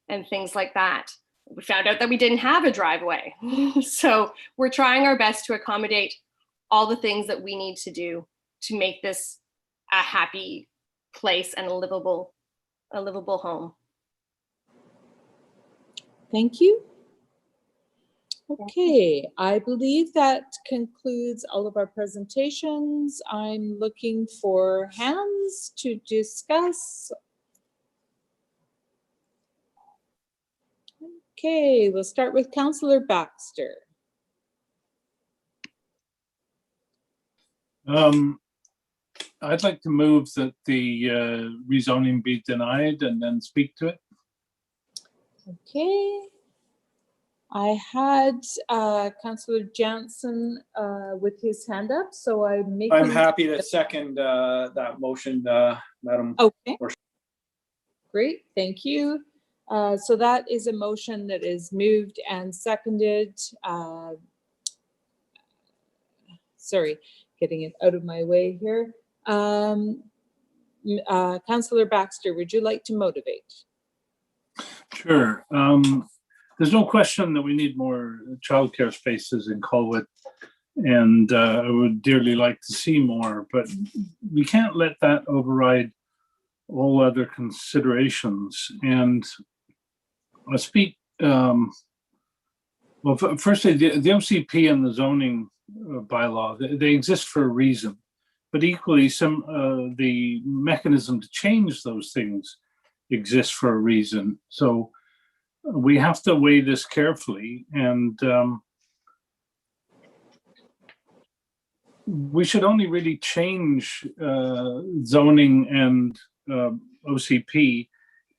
[SPEAKER 11] and things like that. We found out that we didn't have a driveway. So we're trying our best to accommodate all the things that we need to do to make this a happy place and a livable home.
[SPEAKER 2] Thank you. Okay, I believe that concludes all of our presentations. I'm looking for hands to discuss. Okay, we'll start with Councillor Baxter.
[SPEAKER 12] I'd like to move that the rezoning be denied and then speak to it.
[SPEAKER 2] Okay. I had Councillor Jansen with his hand up, so
[SPEAKER 5] I'm happy to second that motion, Madam.
[SPEAKER 2] Okay. Great, thank you. So that is a motion that is moved and seconded. Sorry, getting it out of my way here. Councillor Baxter, would you like to motivate?
[SPEAKER 12] Sure. There's no question that we need more childcare spaces in Colwood, and I would dearly like to see more, but we can't let that override all other considerations. And I speak, well, firstly, the OCP and the zoning bylaw, they exist for a reason, but equally the mechanism to change those things exists for a reason. So we have to weigh this carefully, and we should only really change zoning and OCP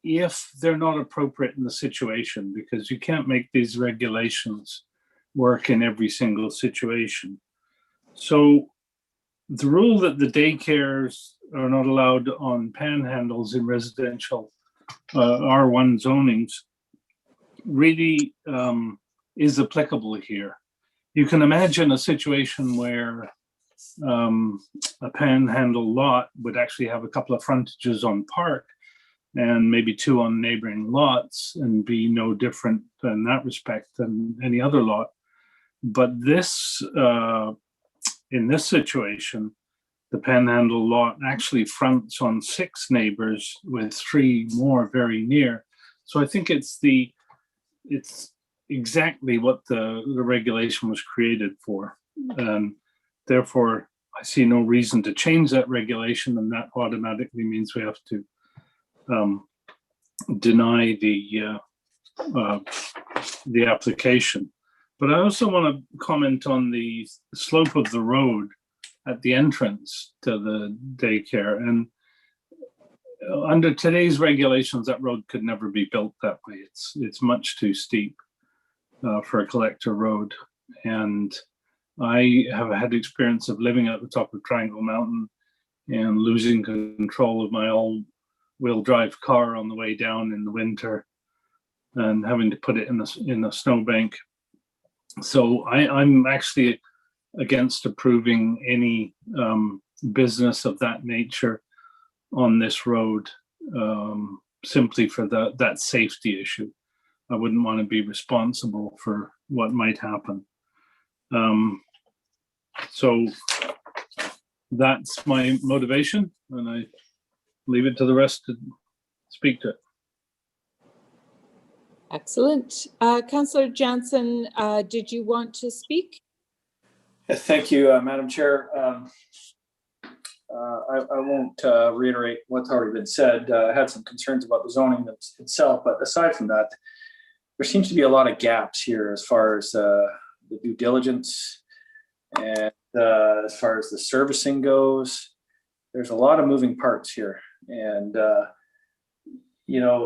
[SPEAKER 12] if they're not appropriate in the situation, because you can't make these regulations work in every single situation. So the rule that the daycares are not allowed on panhandles in residential R1 zonings really is applicable here. You can imagine a situation where a panhandle lot would actually have a couple of frontages on park and maybe 2 on neighboring lots and be no different in that respect than any other lot. But this, in this situation, the panhandle lot actually fronts on 6 neighbors with 3 more very near. So I think it's exactly what the regulation was created for. therefore, I see no reason to change that regulation, and that automatically means we have to deny the application. But I also want to comment on the slope of the road at the entrance to the daycare. And under today's regulations, that road could never be built that way. It's much too steep for a collector road. And I have had experience of living at the top of Triangle Mountain and losing control of my all-wheel drive car on the way down in the winter and having to put it in a snowbank. So I'm actually against approving any business of that nature on this road, simply for that safety issue. I wouldn't want to be responsible for what might happen. So that's my motivation, and I leave it to the rest to speak to it.
[SPEAKER 2] Excellent. Councillor Jansen, did you want to speak?
[SPEAKER 5] Thank you, Madam Chair. I won't reiterate what's already been said. I had some concerns about the zoning itself, but aside from that, there seems to be a lot of gaps here as far as the due diligence and as far as the servicing goes. There's a lot of moving parts here. And,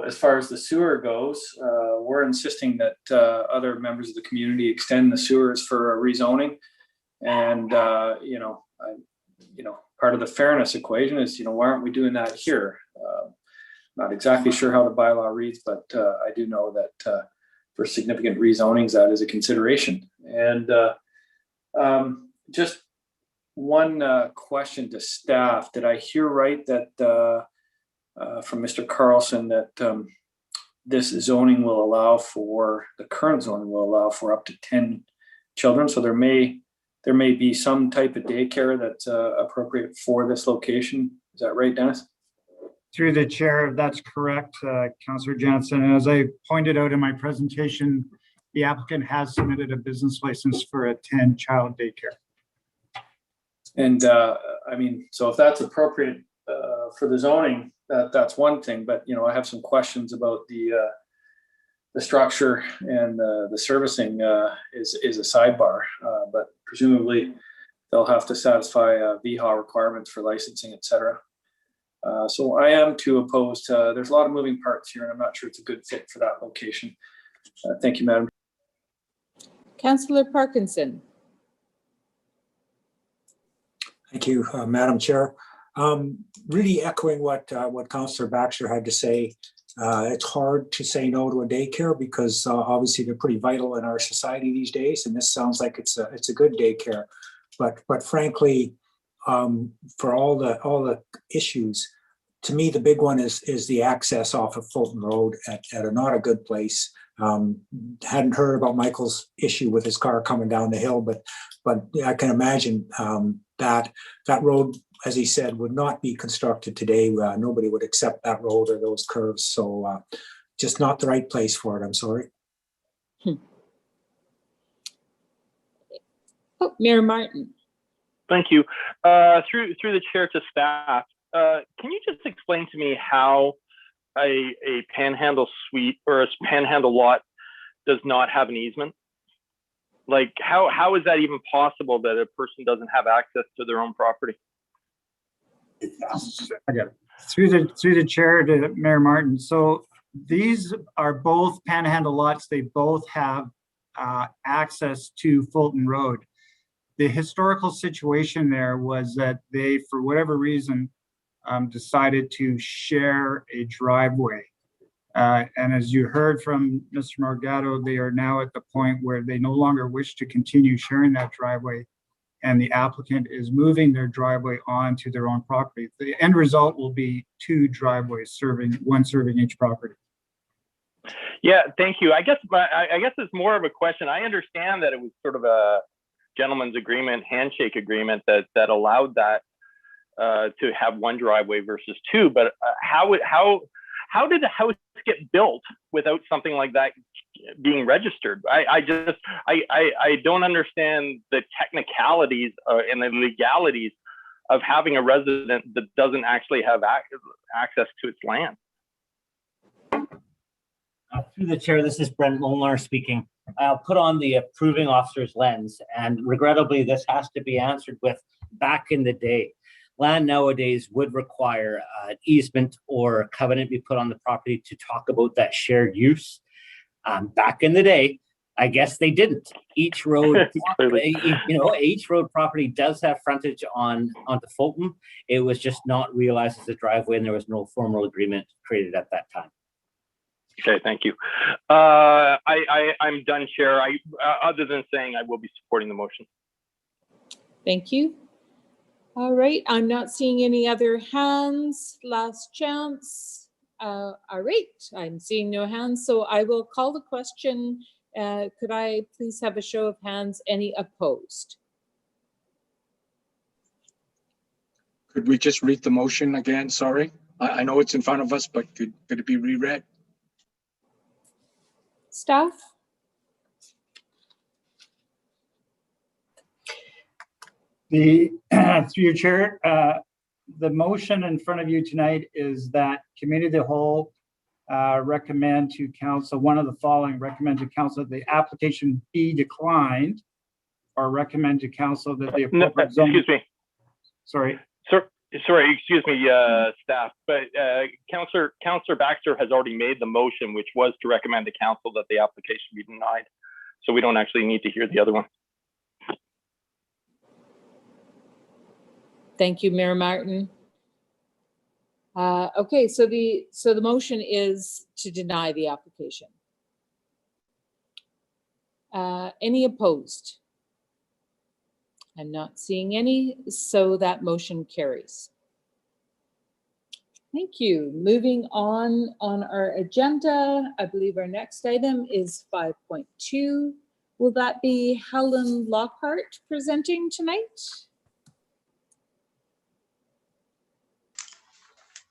[SPEAKER 5] as far as the sewer goes, we're insisting that other members of the community extend the sewers for a rezoning. And, part of the fairness equation is, why aren't we doing that here? Not exactly sure how the bylaw reads, but I do know that for significant rezonings, that is a consideration. And just one question to staff. Did I hear right that from Mr. Carlson that this zoning will allow for, the current zoning will allow for up to 10 children? So there may be some type of daycare that's appropriate for this location. Is that right, Dennis?
[SPEAKER 10] Through the chair, that's correct, Councillor Jansen. And as I pointed out in my presentation, the applicant has submitted a business license for a 10-child daycare. And so if that's appropriate for the zoning, that's one thing. But I have some questions about the structure and the servicing is a sidebar, but presumably they'll have to satisfy VHA requirements for licensing, et cetera. So I am too opposed to, there's a lot of moving parts here, and I'm not sure it's a good fit for that location. Thank you, Madam.
[SPEAKER 2] Councillor Parkinson.
[SPEAKER 13] Thank you, Madam Chair. Really echoing what Councillor Baxter had to say. It's hard to say no to a daycare because obviously they're pretty vital in our society these days, and this sounds like it's a good daycare. But frankly, for all the issues, to me the big one is the access off of Fulton Road at not a good place. Hadn't heard about Michael's issue with his car coming down the hill, but I can imagine that road, as he said, would not be constructed today. Nobody would accept that road or those curves. So just not the right place for it. I'm sorry.
[SPEAKER 2] Oh, Mayor Martin.
[SPEAKER 14] Thank you. Through the chair to staff, can you just explain to me how a panhandle suite or a panhandle lot does not have an easement? Like how is that even possible that a person doesn't have access to their own property?
[SPEAKER 10] Okay. Through the chair to Mayor Martin. So these are both panhandle lots. They both have access to Fulton Road. The historical situation there was that they, for whatever reason, decided to share a driveway. And as you heard from Mr. Morgado, they are now at the point where they no longer wish to continue sharing that driveway, and the applicant is moving their driveway onto their own property. The end result will be two driveways one serving each property.
[SPEAKER 14] Yeah, thank you. I guess it's more of a question. I understand that it was sort of a gentleman's agreement, handshake agreement that allowed that to have one driveway versus two. But how did the house get built without something like that being registered. I don't understand the technicalities and the legalities of having a resident that doesn't actually have access to its land.
[SPEAKER 15] Through the chair, this is Brent Molnar speaking. I'll put on the approving officer's lens, and regrettably, this has to be answered with back in the day. Land nowadays would require an easement or a covenant be put on the property to talk about that shared use. Back in the day, I guess they didn't. Each road, each road property does have frontage onto Fulton. It was just not realized as a driveway, and there was no formal agreement created at that time.
[SPEAKER 14] Okay, thank you. I'm done, Chair. Other than saying I will be supporting the motion.
[SPEAKER 2] Thank you. All right, I'm not seeing any other hands. Last chance. All right, I'm seeing no hands, so I will call the question. Could I please have a show of hands? Any opposed?
[SPEAKER 3] Could we just read the motion again? Sorry. I know it's in front of us, but could it be reread?
[SPEAKER 2] Staff?
[SPEAKER 10] Through your chair, the motion in front of you tonight is that committee of the whole recommend to council one of the following: recommend to council that the application be declined, or recommend to council that the appropriate zone.
[SPEAKER 14] Excuse me.
[SPEAKER 10] Sorry.
[SPEAKER 14] Sorry, excuse me, staff, but Councillor Baxter has already made the motion, which was to recommend to council that the application be denied. So we don't actually need to hear the other one.
[SPEAKER 2] Thank you, Mayor Martin. Okay, so the motion is to deny the application. Any opposed? I'm not seeing any, so that motion carries. Thank you. Moving on our agenda, I believe our next item is 5.2. Will that be Helen Lockhart presenting tonight?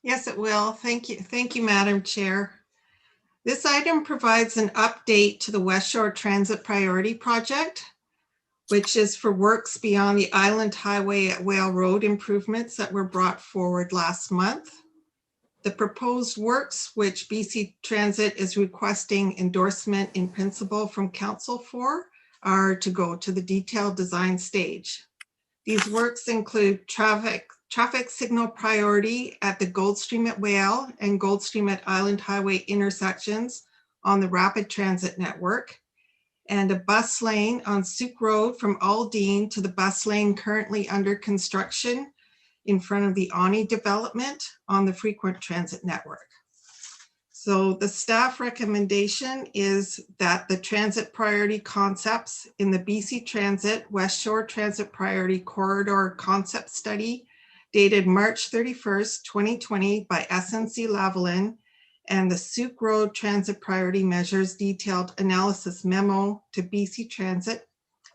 [SPEAKER 16] Yes, it will. Thank you. Thank you, Madam Chair. This item provides an update to the West Shore Transit Priority Project, which is for works beyond the Island Highway at Whale Road improvements that were brought forward last month. The proposed works, which BC Transit is requesting endorsement in principle from council for, are to go to the detailed design stage. These works include traffic signal priority at the Goldstream at Whale and Goldstream at Island Highway intersections on the rapid transit network, and a bus lane on Souk Road from Aldine to the bus lane currently under construction in front of the Ani development on the frequent transit network. So the staff recommendation is that the transit priority concepts in the BC Transit West Shore Transit Priority Corridor Concept Study dated March 31st, 2020 by SNC-Lavalin, and the Souk Road Transit Priority Measures Detailed Analysis Memo to BC Transit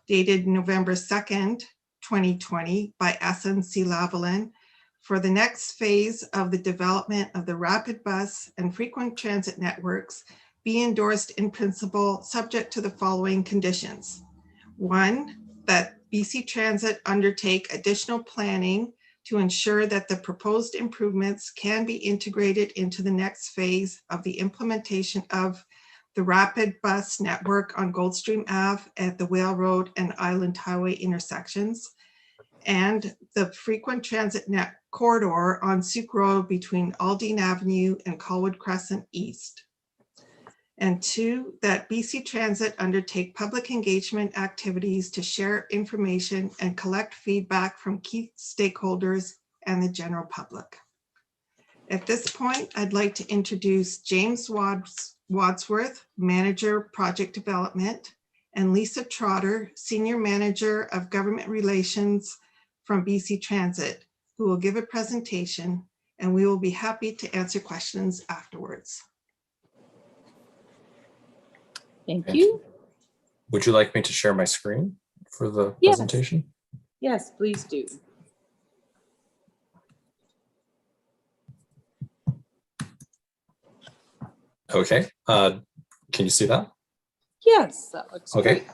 [SPEAKER 16] dated November 2nd, 2020 by SNC-Lavalin for the next phase of the development of the rapid bus and frequent transit networks be endorsed in principle subject to the following conditions. 1, that BC Transit undertake additional planning to ensure that the proposed improvements can be integrated into the next phase of the implementation of the rapid bus network on Goldstream Ave at the Whale Road and Island Highway intersections, and the frequent transit net corridor on Souk Road between Aldine Avenue and Colwood Crescent East. And 2, that BC Transit undertake public engagement activities to share information and collect feedback from key stakeholders and the general public. At this point, I'd like to introduce James Wadsworth, Manager, Project Development, and Lisa Trotter, Senior Manager of Government Relations from BC Transit, who will give a presentation, and we will be happy to answer questions afterwards.
[SPEAKER 2] Thank you.
[SPEAKER 17] Would you like me to share my screen for the presentation?
[SPEAKER 2] Yes, please do.
[SPEAKER 17] Okay. Can you see that?
[SPEAKER 2] Yes, that looks
[SPEAKER 17] Okay.
[SPEAKER 2] great.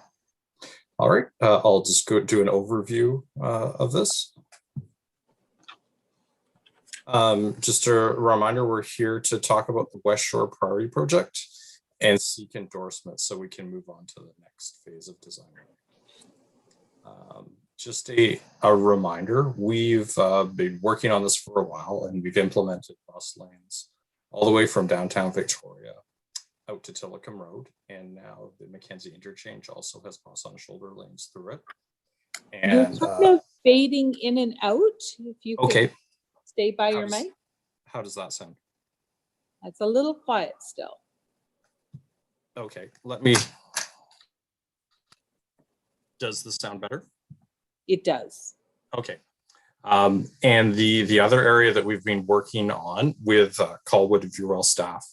[SPEAKER 17] All right. I'll just go do an overview of this. Just a reminder, we're here to talk about the West Shore Priority Project and seek endorsement so we can move on to the next phase of design. Just a reminder, we've been working on this for a while, and we've implemented bus lanes all the way from downtown Victoria out to Tillicum Road, and now the Mackenzie interchange also has bus on shoulder lanes through it. And
[SPEAKER 2] you're kind of fading in and out. If you
[SPEAKER 17] okay,
[SPEAKER 2] could stay by your mic.
[SPEAKER 17] How does that sound?
[SPEAKER 2] It's a little quiet still.
[SPEAKER 17] Okay, let me. Does this sound better?
[SPEAKER 2] It does.
[SPEAKER 17] Okay. And the other area that we've been working on with Colwood and Vurel staff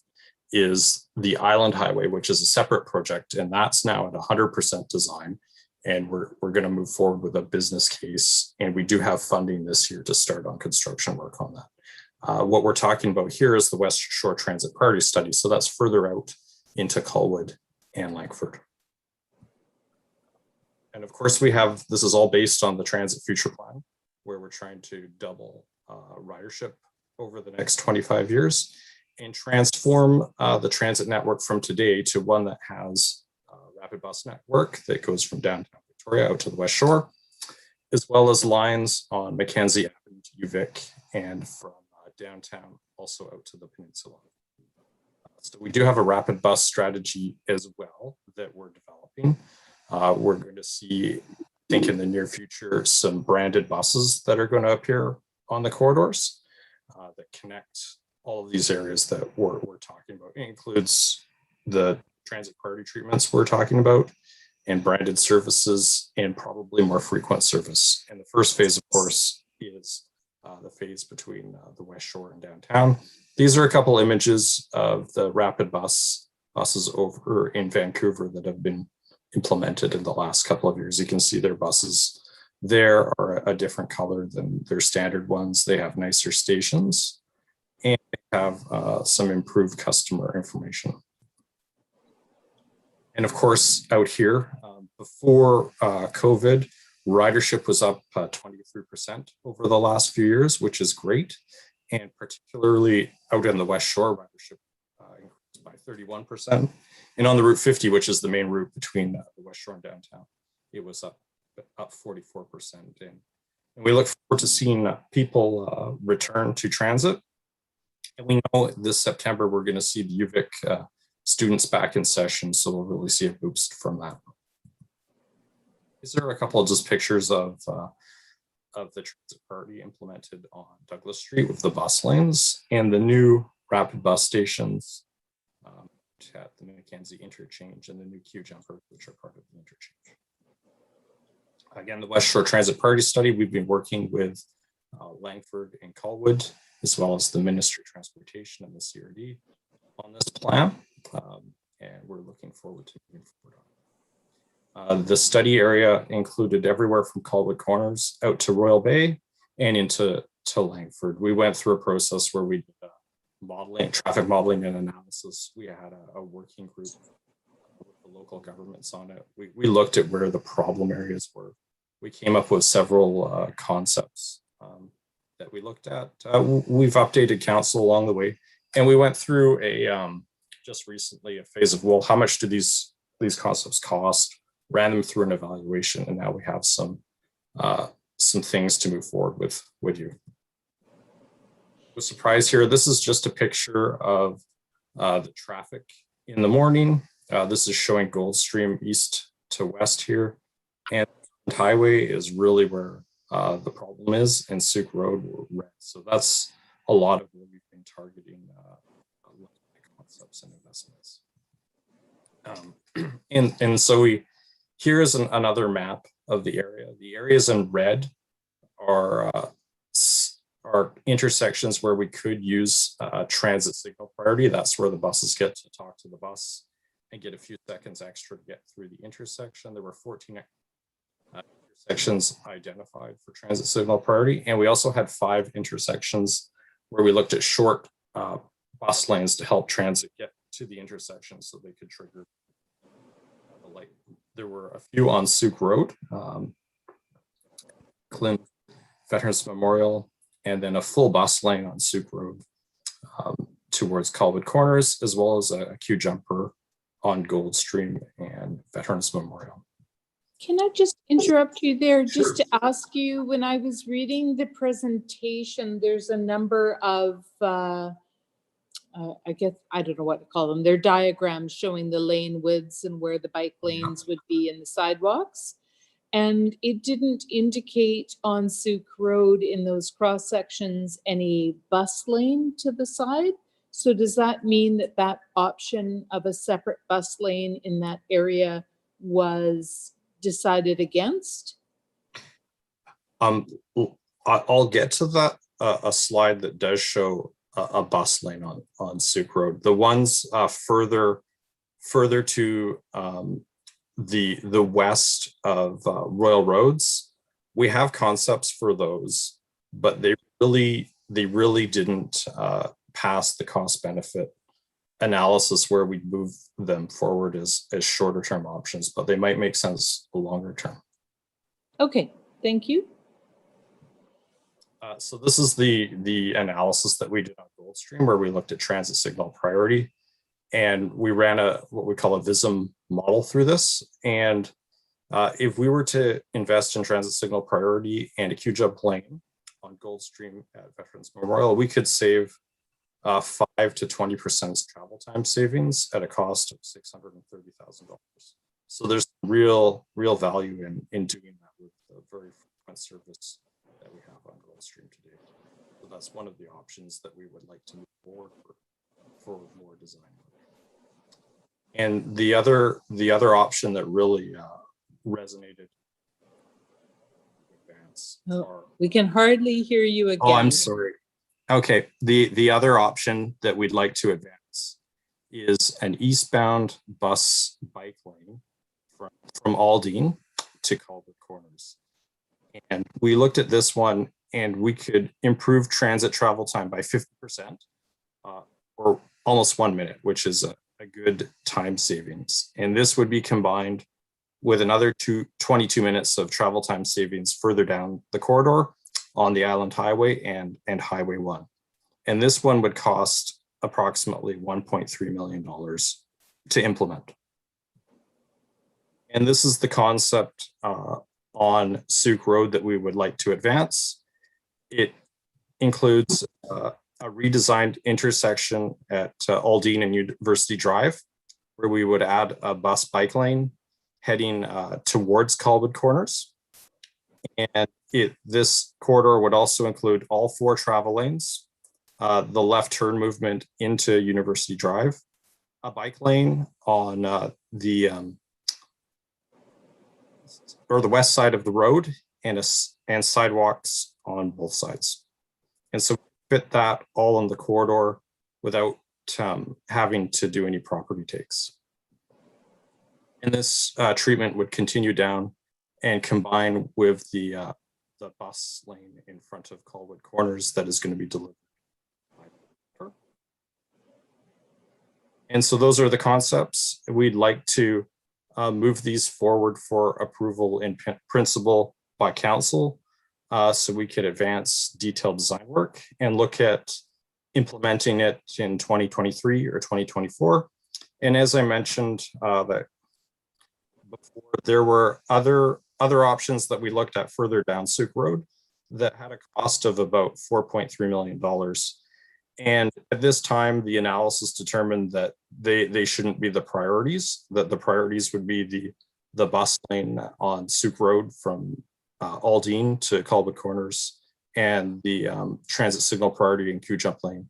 [SPEAKER 17] is the Island Highway, which is a separate project, and that's now at 100% design. And we're going to move forward with a business case, and we do have funding this year to start on construction work on that. What we're talking about here is the West Shore Transit Priority Study, so that's further out into Colwood and Langford. And of course, this is all based on the Transit Future Plan, where we're trying to double ridership over the next 25 years and transform the transit network from today to one that has a rapid bus network that goes from downtown Victoria out to the West Shore, as well as lines on Mackenzie Avenue to UVic and from downtown also out to the peninsula. So we do have a rapid bus strategy as well that we're developing. We're going to see, I think in the near future, some branded buses that are going to appear on the corridors that connect all of these areas that we're talking about. It includes the transit priority treatments we're talking about and branded services and probably more frequent service. And the first phase, of course, is the phase between the West Shore and downtown. These are a couple images of the rapid buses over in Vancouver that have been implemented in the last couple of years. You can see their buses there are a different color than their standard ones. They have nicer stations and they have some improved customer information. And of course, out here, before COVID, ridership was up 23% over the last few years, which is great. And particularly out in the West Shore, ridership increased by 31%. And on the Route 50, which is the main route between the West Shore and downtown, it was up 44%. And we look forward to seeing people return to transit. And we know this September, we're going to see the UVic students back in session. So we'll really see a boost from that. These are a couple of just pictures of the transit priority implemented on Douglas Street with the bus lanes and the new rapid bus stations at the Mackenzie interchange and the new queue jumper, which are part of the interchange. Again, the West Shore Transit Priority Study, we've been working with Langford and Colwood, as well as the Ministry of Transportation and the CRD on this plan. And we're looking forward to moving forward on it. The study area included everywhere from Colwood Corners out to Royal Bay and into Langford. We went through a process where we did modeling, traffic modeling and analysis. We had a working group with the local governments on it. We looked at where the problem areas were. We came up with several concepts that we looked at. We've updated council along the way, and we went through just recently a phase of, well, how much do these concepts cost? Ran them through an evaluation, and now we have some things to move forward with you. No surprise here, this is just a picture of the traffic in the morning. This is showing Goldstream east to west here. And the highway is really where the problem is, and Souk Road red. So that's a lot of where we've been targeting concepts and investments. And so here is another map of the area. The areas in red are intersections where we could use transit signal priority. That's where the buses get to talk to the bus and get a few seconds extra to get through the intersection. There were 14 intersections identified for transit signal priority. And we also had 5 intersections where we looked at short bus lanes to help transit get to the intersection so they could trigger there were a few on Souk Road, Clint Veterans Memorial, and then a full bus lane on Souk Road towards Colwood Corners, as well as a queue jumper on Goldstream and Veterans Memorial.
[SPEAKER 2] Can I just interrupt you there just
[SPEAKER 17] Sure.
[SPEAKER 2] to ask you, when I was reading the presentation, there's a number of, I guess, I don't know what to call them. They're diagrams showing the lane widths and where the bike lanes would be in the sidewalks. And it didn't indicate on Souk Road in those cross sections any bus lane to the side. So does that mean that that option of a separate bus lane in that area was decided against?
[SPEAKER 17] I'll get to that, a slide that does show a bus lane on Souk Road. The ones further to the west of Royal Roads, we have concepts for those, but they really didn't pass the cost benefit analysis where we move them forward as shorter term options, but they might make sense longer term.
[SPEAKER 2] Okay, thank you.
[SPEAKER 17] So this is the analysis that we did on Goldstream, where we looked at transit signal priority, and we ran what we call a VISM model through this. And if we were to invest in transit signal priority and a queue jump lane on Goldstream at Veterans Memorial, we could save 5 to 20% travel time savings at a cost of $630,000. So there's real value in doing that with the very frequent service that we have on Goldstream today. So that's one of the options that we would like to move forward for more design. And the other option that really resonated.
[SPEAKER 2] We can hardly hear you again.
[SPEAKER 17] Oh, I'm sorry. Okay, the other option that we'd like to advance is an eastbound bus bike lane from Aldine to Colwood Corners. And we looked at this one, and we could improve transit travel time by 50%, or almost 1 minute, which is a good time savings. And this would be combined with another 22 minutes of travel time savings further down the corridor on the Island Highway and Highway 1. And this one would cost approximately $1.3 million to implement. And this is the concept on Souk Road that we would like to advance. It includes a redesigned intersection at Aldine and University Drive, where we would add a bus bike lane heading towards Colwood Corners. And this corridor would also include all 4 travel lanes, the left turn movement into University Drive, a bike lane on the west side of the road, and sidewalks on both sides. And so fit that all in the corridor without having to do any property takes. And this treatment would continue down and combine with the bus lane in front of Colwood Corners that is going to be delivered. And so those are the concepts. We'd like to move these forward for approval in principle by council, so we could advance detailed design work and look at implementing it in 2023 or 2024. And as I mentioned, that before, there were other options that we looked at further down Souk Road that had a cost of about $4.3 million. And at this time, the analysis determined that they shouldn't be the priorities, that the priorities would be the bus lane on Souk Road from Aldine to Colwood Corners, and the transit signal priority and queue jump lane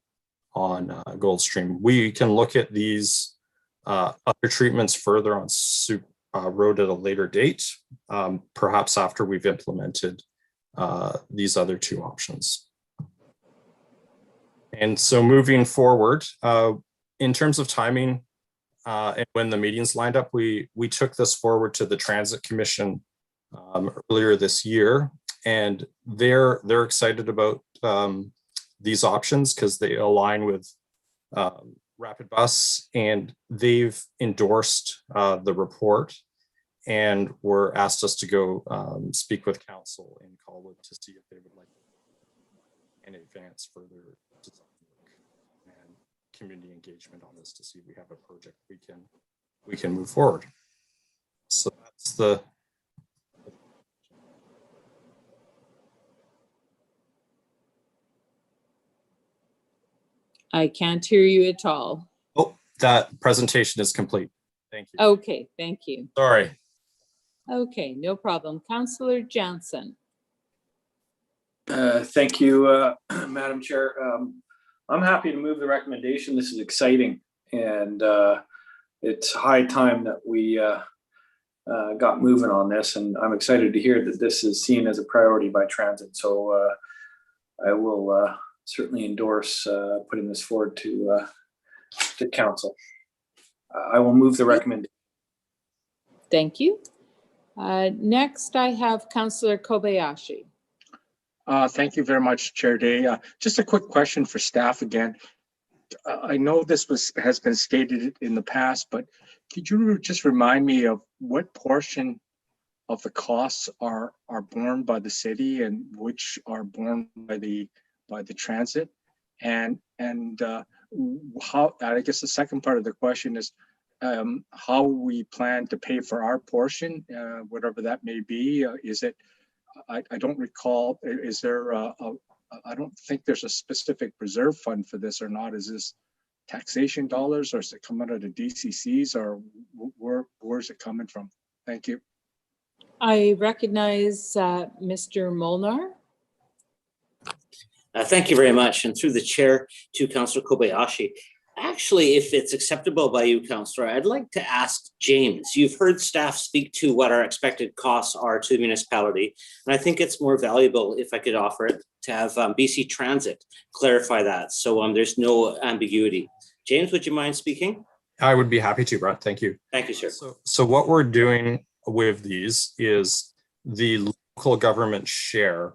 [SPEAKER 17] on Goldstream. We can look at these other treatments further on Souk Road at a later date, perhaps after we've implemented these other 2 options. And so moving forward, in terms of timing and when the meetings lined up, we took this forward to the Transit Commission earlier this year, and they're excited about these options because they align with Rapid Bus, and they've endorsed the report and were asked us to go speak with council in Colwood to see if they would like and advance further design work and community engagement on this to see if we have a project we can move forward. So that's the
[SPEAKER 2] I can't hear you at all.
[SPEAKER 17] oh, that presentation is complete. Thank you.
[SPEAKER 2] Okay, thank you.
[SPEAKER 17] Sorry.
[SPEAKER 2] Okay, no problem. Councillor Jansen.
[SPEAKER 5] Thank you, Madam Chair. I'm happy to move the recommendation. This is exciting, and it's high time that we got moving on this, and I'm excited to hear that this is seen as a priority by transit. So I will certainly endorse putting this forward to council. I will move the recommendation.
[SPEAKER 2] Thank you. Next, I have Councillor Kobayashi.
[SPEAKER 3] Thank you very much, Chair Day. Just a quick question for staff again. I know this has been stated in the past, but could you just remind me of what portion of the costs are borne by the city and which are borne by the transit? And how, I guess the second part of the question is how we plan to pay for our portion, whatever that may be. Is it, I don't recall, is there I don't think there's a specific reserve fund for this or not. Is this taxation dollars, or is it coming out of DCCs, or where's it coming from? Thank you.
[SPEAKER 2] I recognize Mr. Molnar.
[SPEAKER 15] Thank you very much. And through the chair to Councillor Kobayashi. Actually, if it's acceptable by you, Councillor, I'd like to ask James. You've heard staff speak to what our expected costs are to the municipality. And I think it's more valuable, if I could offer it, to have BC Transit clarify that. So there's no ambiguity. James, would you mind speaking?
[SPEAKER 17] I would be happy to, Brett. Thank you.
[SPEAKER 15] Thank you, sir.
[SPEAKER 17] So what we're doing with these is the local government share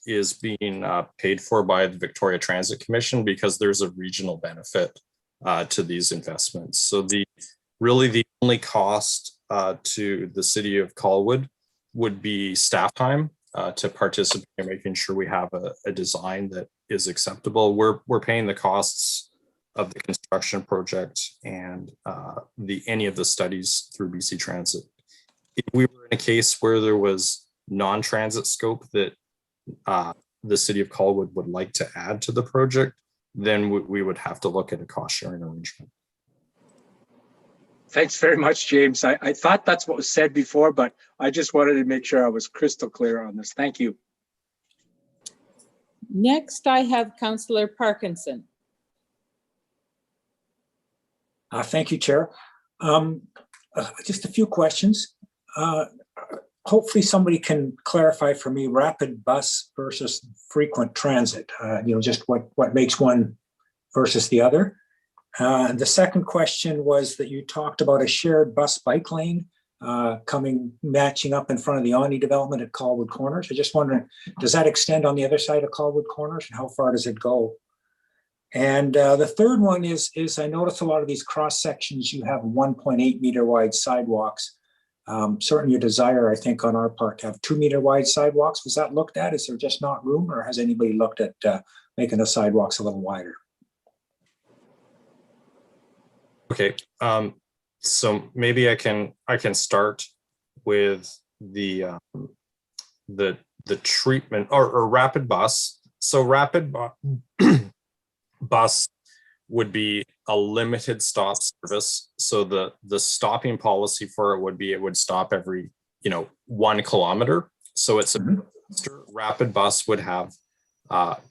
[SPEAKER 17] is being paid for by the Victoria Transit Commission because there's a regional benefit to these investments. So really the only cost to the city of Colwood would be staff time to participate in making sure we have a design that is acceptable. We're paying the costs of the construction project and any of the studies through BC Transit. If we were in a case where there was non-transit scope that the city of Colwood would like to add to the project, then we would have to look at a cost sharing arrangement.
[SPEAKER 3] Thanks very much, James. I thought that's what was said before, but I just wanted to make sure I was crystal clear on this. Thank you.
[SPEAKER 2] Next, I have Councillor Parkinson.
[SPEAKER 13] Thank you, Chair. Just a few questions. Hopefully somebody can clarify for me rapid bus versus frequent transit, just what makes one versus the other. The second question was that you talked about a shared bus bike lane matching up in front of the Omni development at Colwood Corners. I'm just wondering, does that extend on the other side of Colwood Corners, and how far does it go? And the third one is I noticed a lot of these cross sections, you have 1.8 meter wide sidewalks. Certainly a desire, I think, on our part to have 2 meter wide sidewalks. Was that looked at? Is there just not room, or has anybody looked at making the sidewalks a little wider?
[SPEAKER 17] Okay, so maybe I can start with the treatment or rapid bus. So rapid bus would be a limited stop service. So the stopping policy for it would stop every 1 kilometer. So it's a rapid bus would have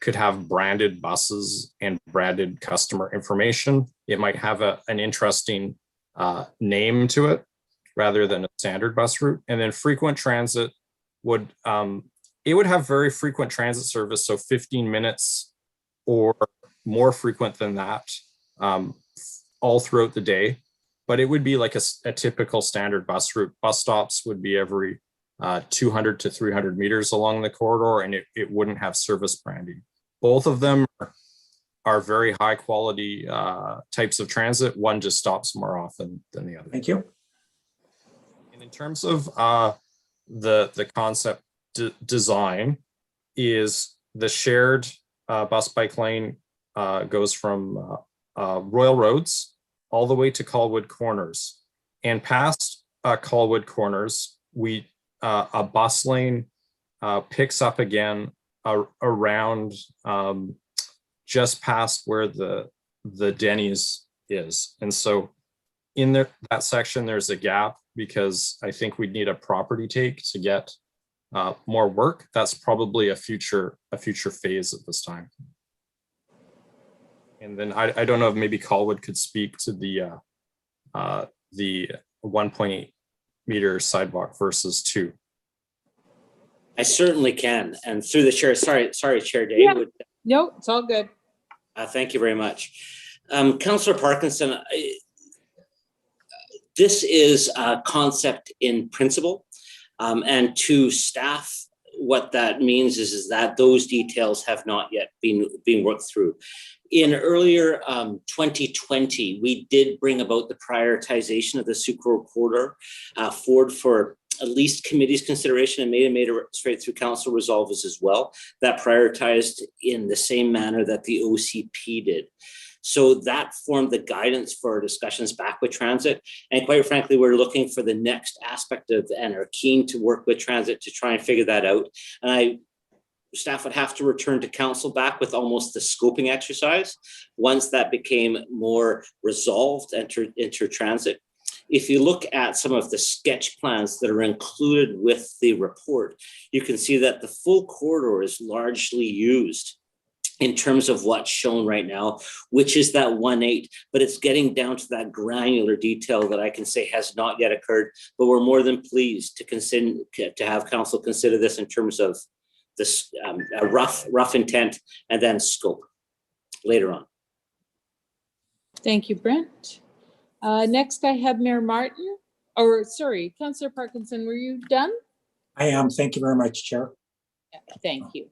[SPEAKER 17] could have branded buses and branded customer information. It might have an interesting name to it rather than a standard bus route. And then frequent transit would have very frequent transit service, so 15 minutes or more frequent than that all throughout the day. But it would be like a typical standard bus route. Bus stops would be every 200 to 300 meters along the corridor, and it wouldn't have service branding. Both of them are very high quality types of transit. One just stops more often than the other.
[SPEAKER 13] Thank you.
[SPEAKER 17] in terms of the concept design, is the shared bus bike lane goes from Royal Roads all the way to Colwood Corners, and past Colwood Corners, a bus lane picks up again around just past where the Denny's is. And so in that section, there's a gap because I think we'd need a property take to get more work. That's probably a future phase at this time. And then I don't know if maybe Colwood could speak to the 1.8 meter sidewalk versus 2.
[SPEAKER 15] I certainly can. And through the chair, sorry, Chair Day.
[SPEAKER 2] Yeah. No, it's all good.
[SPEAKER 15] Thank you very much. Councillor Parkinson, this is a concept in principle, and to staff, what that means is that those details have not yet been worked through. In earlier 2020, we did bring about the prioritization of the Sucro corridor forward for at least committee's consideration, and made it straight through council resolves as well, that prioritized in the same manner that the OCP did. So that formed the guidance for our discussions back with transit. And quite frankly, we're looking for the next aspect of, and are keen to work with transit to try and figure that out. And staff would have to return to council back with almost the scoping exercise once that became more resolved, enter transit. If you look at some of the sketch plans that are included with the report, you can see that the full corridor is largely used in terms of what's shown right now, which is that 1.8, but it's getting down to that granular detail that I can say has not yet occurred, but we're more than pleased to have council consider this in terms of this a rough intent and then scope later on.
[SPEAKER 2] Thank you, Brent. Next, I have Mayor Martin, or sorry, Councillor Parkinson, were you done?
[SPEAKER 13] I am. Thank you very much, Chair.
[SPEAKER 2] Yeah, thank you.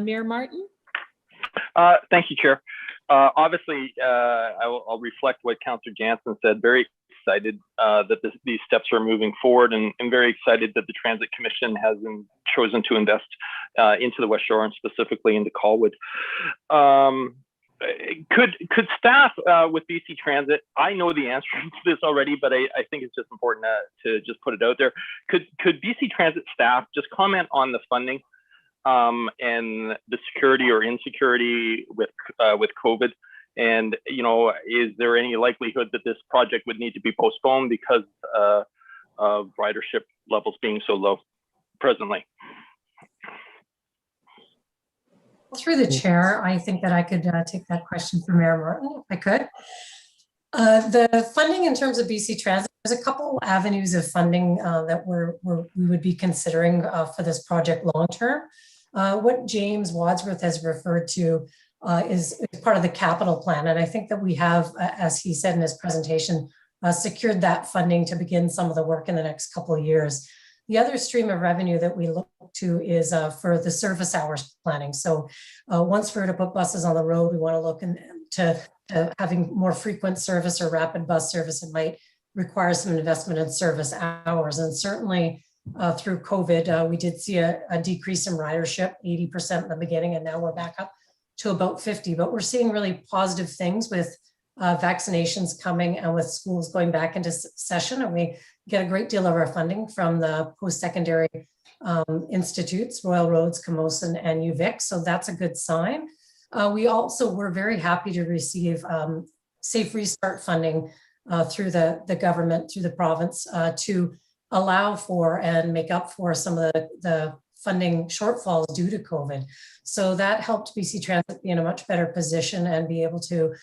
[SPEAKER 2] Mayor Martin?
[SPEAKER 14] Thank you, Chair. Obviously, I'll reflect what Councillor Jansen said. Very excited that these steps are moving forward, and very excited that the Transit Commission has chosen to invest into the West Shore and specifically into Colwood. Could staff with BC Transit, I know the answer to this already, but I think it's just important to just put it out there. Could BC Transit staff just comment on the funding and the security or insecurity with COVID? And, you know, is there any likelihood that this project would need to be postponed because of ridership levels being so low presently?
[SPEAKER 18] Through the chair, I think that I could take that question for Mayor Martin, if I could. The funding in terms of BC Transit, there's a couple avenues of funding that we would be considering for this project long term. What James Wadsworth has referred to is part of the capital plan. And I think that we have, as he said in his presentation, secured that funding to begin some of the work in the next couple of years. The other stream of revenue that we look to is for the service hours planning. So once we're to put buses on the road, we want to look into having more frequent service or rapid bus service. It might require some investment in service hours. And certainly through COVID, we did see a decrease in ridership, 80% in the beginning, and now we're back up to about 50. But we're seeing really positive things with vaccinations coming and with schools going back into session, and we get a great deal of our funding from the post-secondary institutes, Royal Roads, Camosun, and UVic, so that's a good sign. We also were very happy to receive Safe Restart funding through the government, through the province, to allow for and make up for some of the funding shortfalls due to COVID. So that helped BC Transit be in a much better position and be able to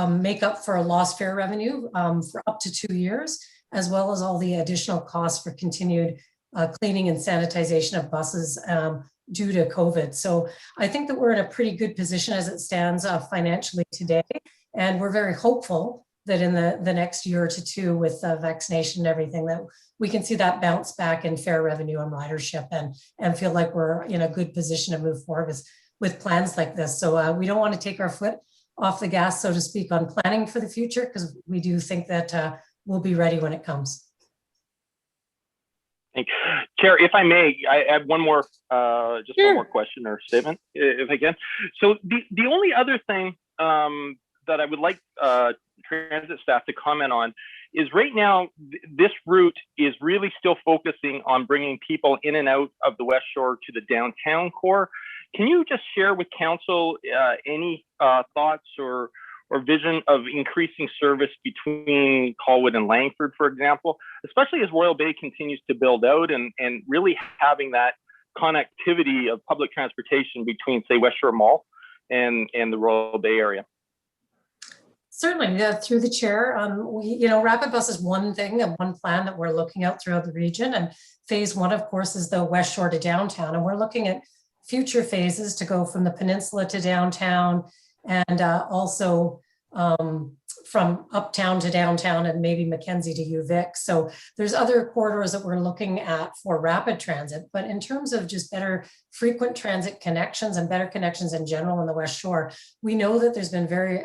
[SPEAKER 18] make up for lost fare revenue for up to 2 years, as well as all the additional costs for continued cleaning and sanitization of buses due to COVID. So I think that we're in a pretty good position as it stands financially today. And we're very hopeful that in the next year to two with vaccination and everything, that we can see that bounce back in fare revenue and ridership and feel like we're in a good position to move forward with plans like this. So we don't want to take our foot off the gas, so to speak, on planning for the future, because we do think that we'll be ready when it comes.
[SPEAKER 14] Thank you. Chair, if I may, I have one more, just
[SPEAKER 2] Sure.
[SPEAKER 14] one more question or statement, if I can. So the only other thing that I would like transit staff to comment on is right now, this route is really still focusing on bringing people in and out of the West Shore to the downtown core. Can you just share with council any thoughts or vision of increasing service between Colwood and Langford, for example, especially as Royal Bay continues to build out and really having that connectivity of public transportation between, say, West Shore Mall and the Royal Bay area?
[SPEAKER 18] Certainly, through the chair, Rapid Bus is one thing and one plan that we're looking at throughout the region. And phase one, of course, is the West Shore to downtown. And we're looking at future phases to go from the peninsula to downtown and also from uptown to downtown and maybe Mackenzie to UVic. So there's other corridors that we're looking at for rapid transit. But in terms of just better frequent transit connections and better connections in general in the West Shore, we know that there's been very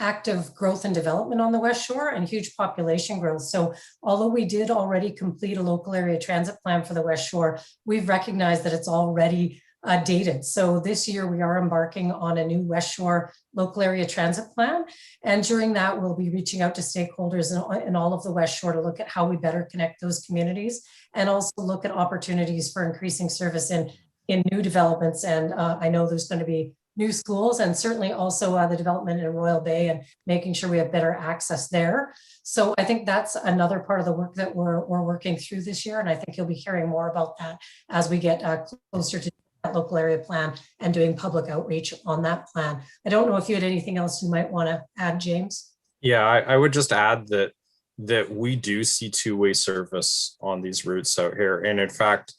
[SPEAKER 18] active growth and development on the West Shore and huge population growth. So although we did already complete a local area transit plan for the West Shore, we've recognized that it's already dated. So this year we are embarking on a new West Shore local area transit plan. And during that, we'll be reaching out to stakeholders in all of the West Shore to look at how we better connect those communities and also look at opportunities for increasing service in new developments. And I know there's going to be new schools and certainly also the development in Royal Bay and making sure we have better access there. So I think that's another part of the work that we're working through this year. And I think you'll be hearing more about that as we get closer to that local area plan and doing public outreach on that plan. I don't know if you had anything else you might want to add, James.
[SPEAKER 17] Yeah, I would just add that we do see two-way service on these routes out here. And in fact,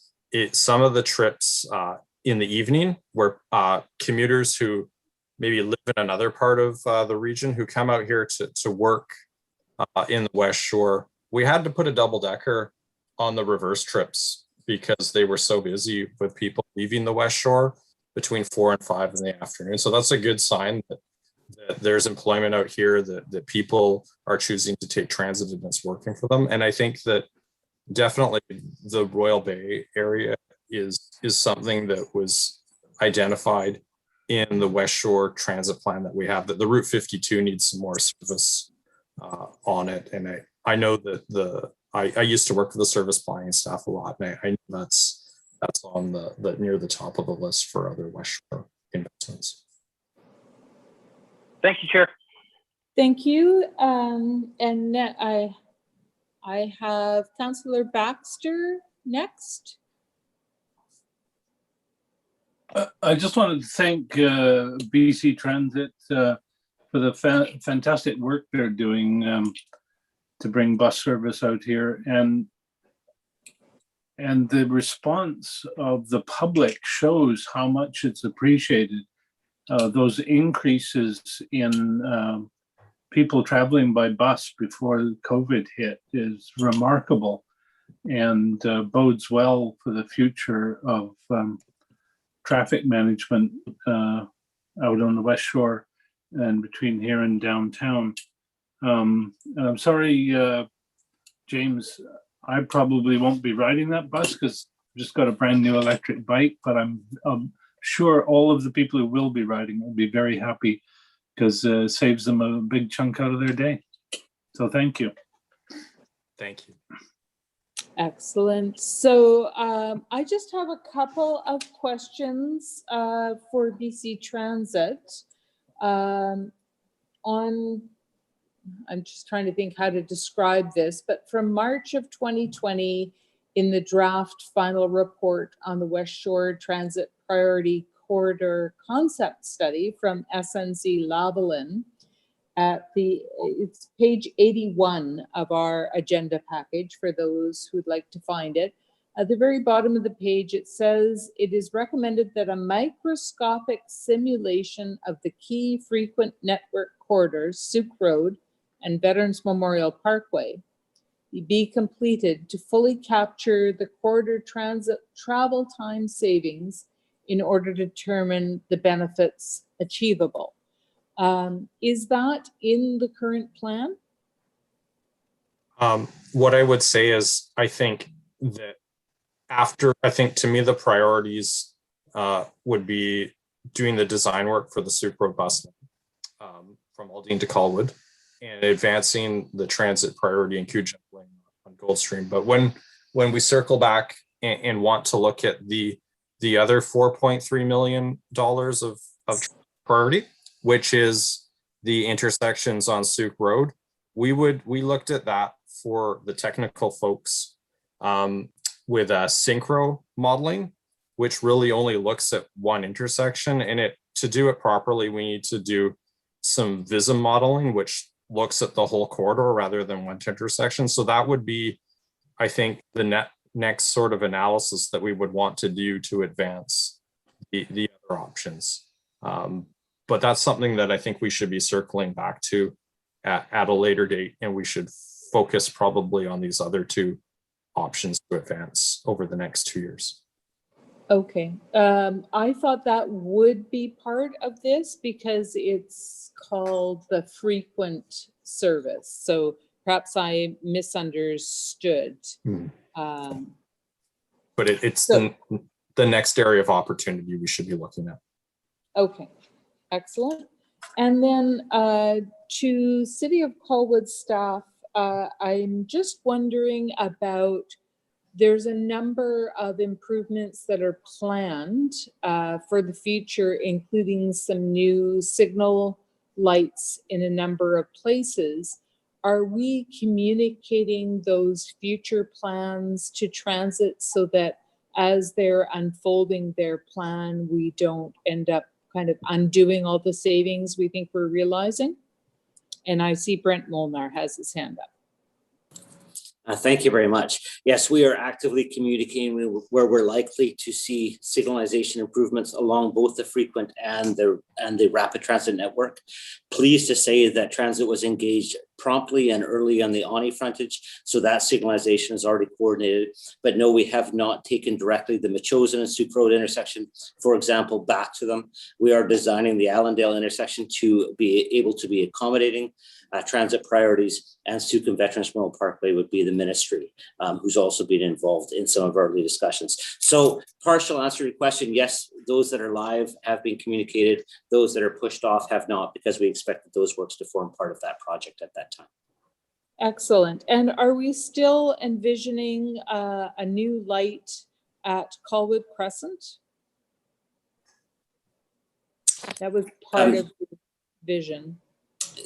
[SPEAKER 17] some of the trips in the evening where commuters who maybe live in another part of the region who come out here to work in the West Shore, we had to put a double-decker on the reverse trips because they were so busy with people leaving the West Shore between 4 and 5 in the afternoon. So that's a good sign that there's employment out here, that people are choosing to take transit and it's working for them. And I think that definitely the Royal Bay area is something that was identified in the West Shore transit plan that we have, that the Route 52 needs some more service on it. And I know that I used to work for the service planning staff a lot, and I know that's on the near the top of the list for other West Shore investments.
[SPEAKER 14] Thank you, Chair.
[SPEAKER 2] Thank you. And I have Councillor Baxter next.
[SPEAKER 12] I just wanted to thank BC Transit for the fantastic work they're doing to bring bus service out here, and the response of the public shows how much it's appreciated. Those increases in people traveling by bus before COVID hit is remarkable and bodes well for the future of traffic management out on the West Shore and between here and downtown. And I'm sorry, James, I probably won't be riding that bus because I've just got a brand new electric bike, but I'm sure all of the people who will be riding will be very happy because it saves them a big chunk out of their day. So thank you.
[SPEAKER 17] Thank you.
[SPEAKER 2] Excellent. So I just have a couple of questions for BC Transit I'm just trying to think how to describe this, but from March of 2020, in the draft final report on the West Shore Transit Priority Corridor Concept Study from SNC Lavalin, it's page 81 of our agenda package for those who'd like to find it. At the very bottom of the page, it says it is recommended that a microscopic simulation of the key frequent network corridors, Souk Road and Veterans Memorial Parkway, be completed to fully capture the corridor transit travel time savings in order to determine the benefits achievable. Is that in the current plan?
[SPEAKER 17] What I would say is I think that after, I think to me, the priorities would be doing the design work for the Super Road bus from Aldine to Colwood and advancing the transit priority in Cujan Lane on Goldstream. But when we circle back and want to look at the other $4.3 million of priority, which is the intersections on Souk Road, we looked at that for the technical folks with synchro modeling, which really only looks at one intersection. And to do it properly, we need to do some VISM modeling, which looks at the whole corridor rather than one intersection. So that would be, I think, the next sort of analysis that we would want to do to advance the other options. But that's something that I think we should be circling back to at a later date, and we should focus probably on these other two options to advance over the next 2 years.
[SPEAKER 2] Okay, I thought that would be part of this because it's called the frequent service. So perhaps I misunderstood.
[SPEAKER 17] But it's the next area of opportunity we should be looking at.
[SPEAKER 2] Okay, excellent. And then to City of Colwood staff, I'm just wondering about, there's a number of improvements that are planned for the future, including some new signal lights in a number of places. Are we communicating those future plans to transit so that as they're unfolding their plan, we don't end up kind of undoing all the savings we think we're realizing? And I see Brent Molnar has his hand up.
[SPEAKER 15] Thank you very much. Yes, we are actively communicating where we're likely to see signalization improvements along both the frequent and the rapid transit network. Pleased to say that transit was engaged promptly and early on the Ani frontage, so that signalization is already coordinated. But no, we have not taken directly the Machosen and Souk Road intersection, for example, back to them. We are designing the Allendale intersection to be able to be accommodating transit priorities, and Souk and Veterans Memorial Parkway would be the ministry, who's also been involved in some of our early discussions. So partial answer to your question, yes, those that are live have been communicated. Those that are pushed off have not, because we expected those works to form part of that project at that time.
[SPEAKER 2] Excellent. And are we still envisioning a new light at Colwood Crescent? That was part of the vision.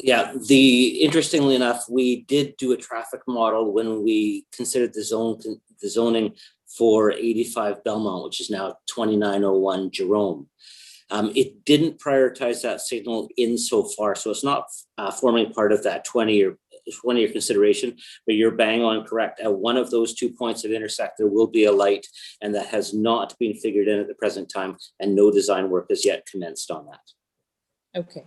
[SPEAKER 15] Yeah, interestingly enough, we did do a traffic model when we considered the zoning for 85 Belmont, which is now 2901 Jerome. It didn't prioritize that signal insofar, so it's not forming part of that 20-year consideration, but you're bang on correct. At one of those 2 points of intersect, there will be a light, and that has not been figured in at the present time, and no design work has yet commenced on that.
[SPEAKER 2] Okay.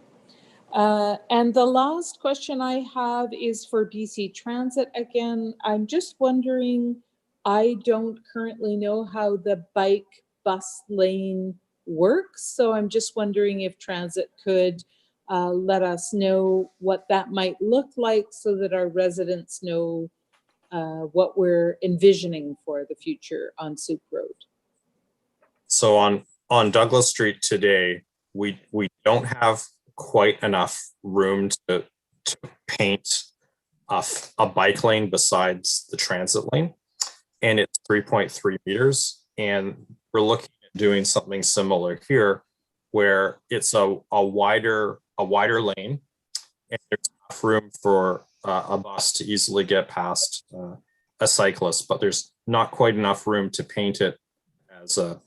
[SPEAKER 2] And the last question I have is for BC Transit again. I'm just wondering, I don't currently know how the bike bus lane works, so I'm just wondering if Transit could let us know what that might look like so that our residents know what we're envisioning for the future on Souk Road.
[SPEAKER 17] So on Douglas Street today, we don't have quite enough room to paint a bike lane besides the transit lane, and it's 3.3 meters. And we're looking at doing something similar here, where it's a wider lane, and there's enough room for a bus to easily get past a cyclist, but there's not quite enough room to paint it as a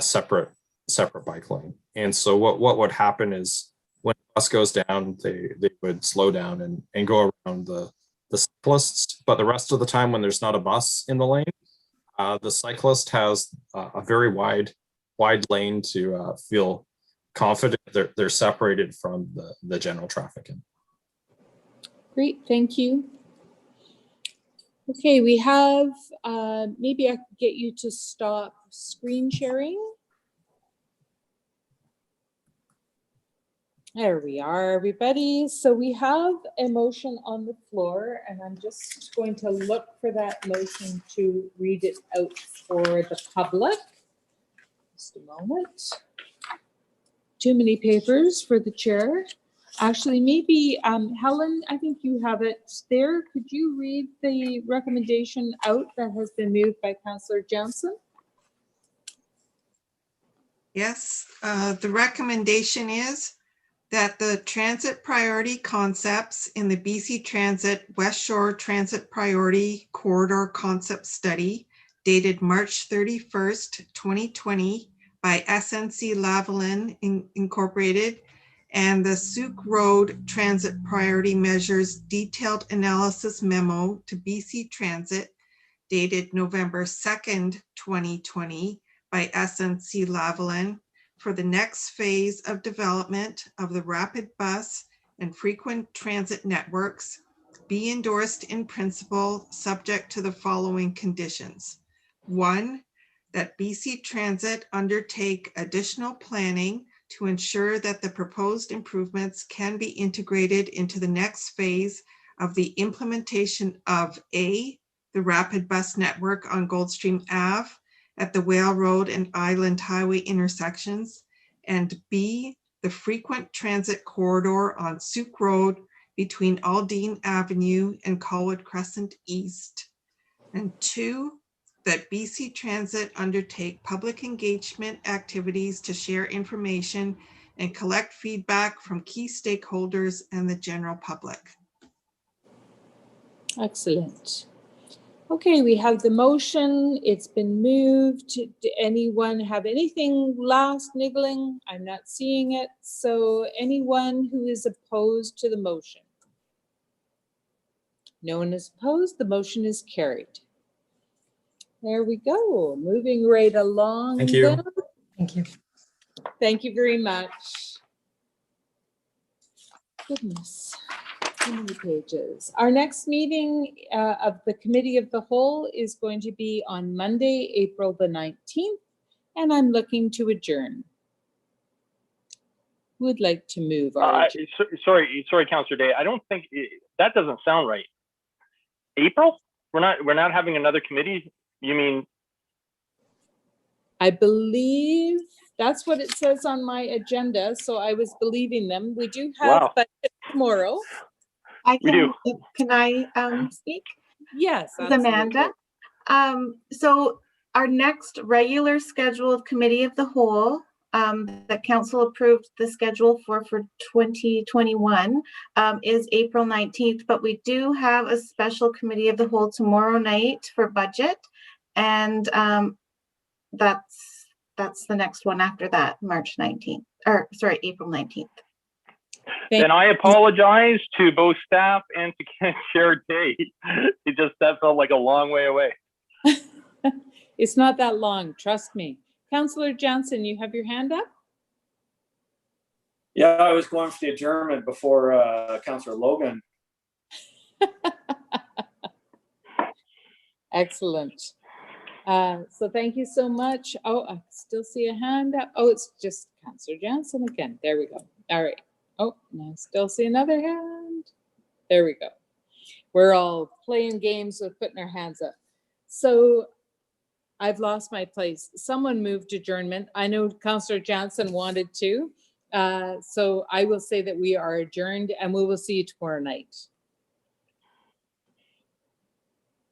[SPEAKER 17] separate bike lane. And so what would happen is when the bus goes down, they would slow down and go around the cyclists. But the rest of the time, when there's not a bus in the lane, the cyclist has a very wide lane to feel confident they're separated from the general traffic.
[SPEAKER 2] Great, thank you. Okay, we have, maybe I could get you to stop screen sharing. There we are, everybody. So we have a motion on the floor, and I'm just going to look for that motion to read it out for the public. Just a moment. Too many papers for the chair. Actually, maybe Helen, I think you have it there. Could you read the recommendation out that has been moved by Councillor Jansen?
[SPEAKER 16] Yes, the recommendation is that the transit priority concepts in the BC Transit West Shore Transit Priority Corridor Concept Study dated March 31st, 2020 by SNC Lavalin Incorporated and the Souk Road Transit Priority Measures Detailed Analysis Memo to BC Transit dated November 2nd, 2020 by SNC Lavalin for the next phase of development of the rapid bus and frequent transit networks be endorsed in principle subject to the following conditions. 1, that BC Transit undertake additional planning to ensure that the proposed improvements can be integrated into the next phase of the implementation of A, the rapid bus network on Goldstream Ave at the Whale Road and Island Highway intersections, and B, the frequent transit corridor on Souk Road between Aldine Avenue and Colwood Crescent East. And 2, that BC Transit undertake public engagement activities to share information and collect feedback from key stakeholders and the general public.
[SPEAKER 2] Excellent. Okay, we have the motion. It's been moved. Did anyone have anything last niggling? I'm not seeing it. So anyone who is opposed to the motion? No one is opposed. The motion is carried. There we go. Moving right along.
[SPEAKER 17] Thank you.
[SPEAKER 2] Then.
[SPEAKER 18] Thank you.
[SPEAKER 2] Thank you very much. Goodness. How many pages? Our next meeting of the Committee of the Whole is going to be on Monday, April the 19th, and I'm looking to adjourn. Who would like to move?
[SPEAKER 14] Sorry, Councillor Day. I don't think that doesn't sound right. April? We're not having another committee. You mean?
[SPEAKER 2] I believe that's what it says on my agenda, so I was believing them. We do have budget tomorrow.
[SPEAKER 1] Can I speak?
[SPEAKER 2] Yes,
[SPEAKER 1] this is Amanda. So our next regular scheduled Committee of the Whole that Council approved the schedule for 2021 is April 19th, but we do have a special Committee of the Whole tomorrow night for budget, and that's the next one after that, March 19th, or sorry, April 19th.
[SPEAKER 14] Then I apologize to both staff and to Chair Day. That felt like a long way away.
[SPEAKER 2] It's not that long, trust me. Councillor Jansen, you have your hand up?
[SPEAKER 5] Yeah, I was going for the adjournment before Councillor Logan.
[SPEAKER 2] Excellent. So thank you so much. Oh, I still see a hand up. Oh, it's just Councillor Jansen again. There we go. All right. Oh, I still see another hand. There we go. We're all playing games with putting our hands up. So I've lost my place. Someone moved adjournment. I know Councillor Jansen wanted to. So I will say that we are adjourned and we will see you tomorrow night.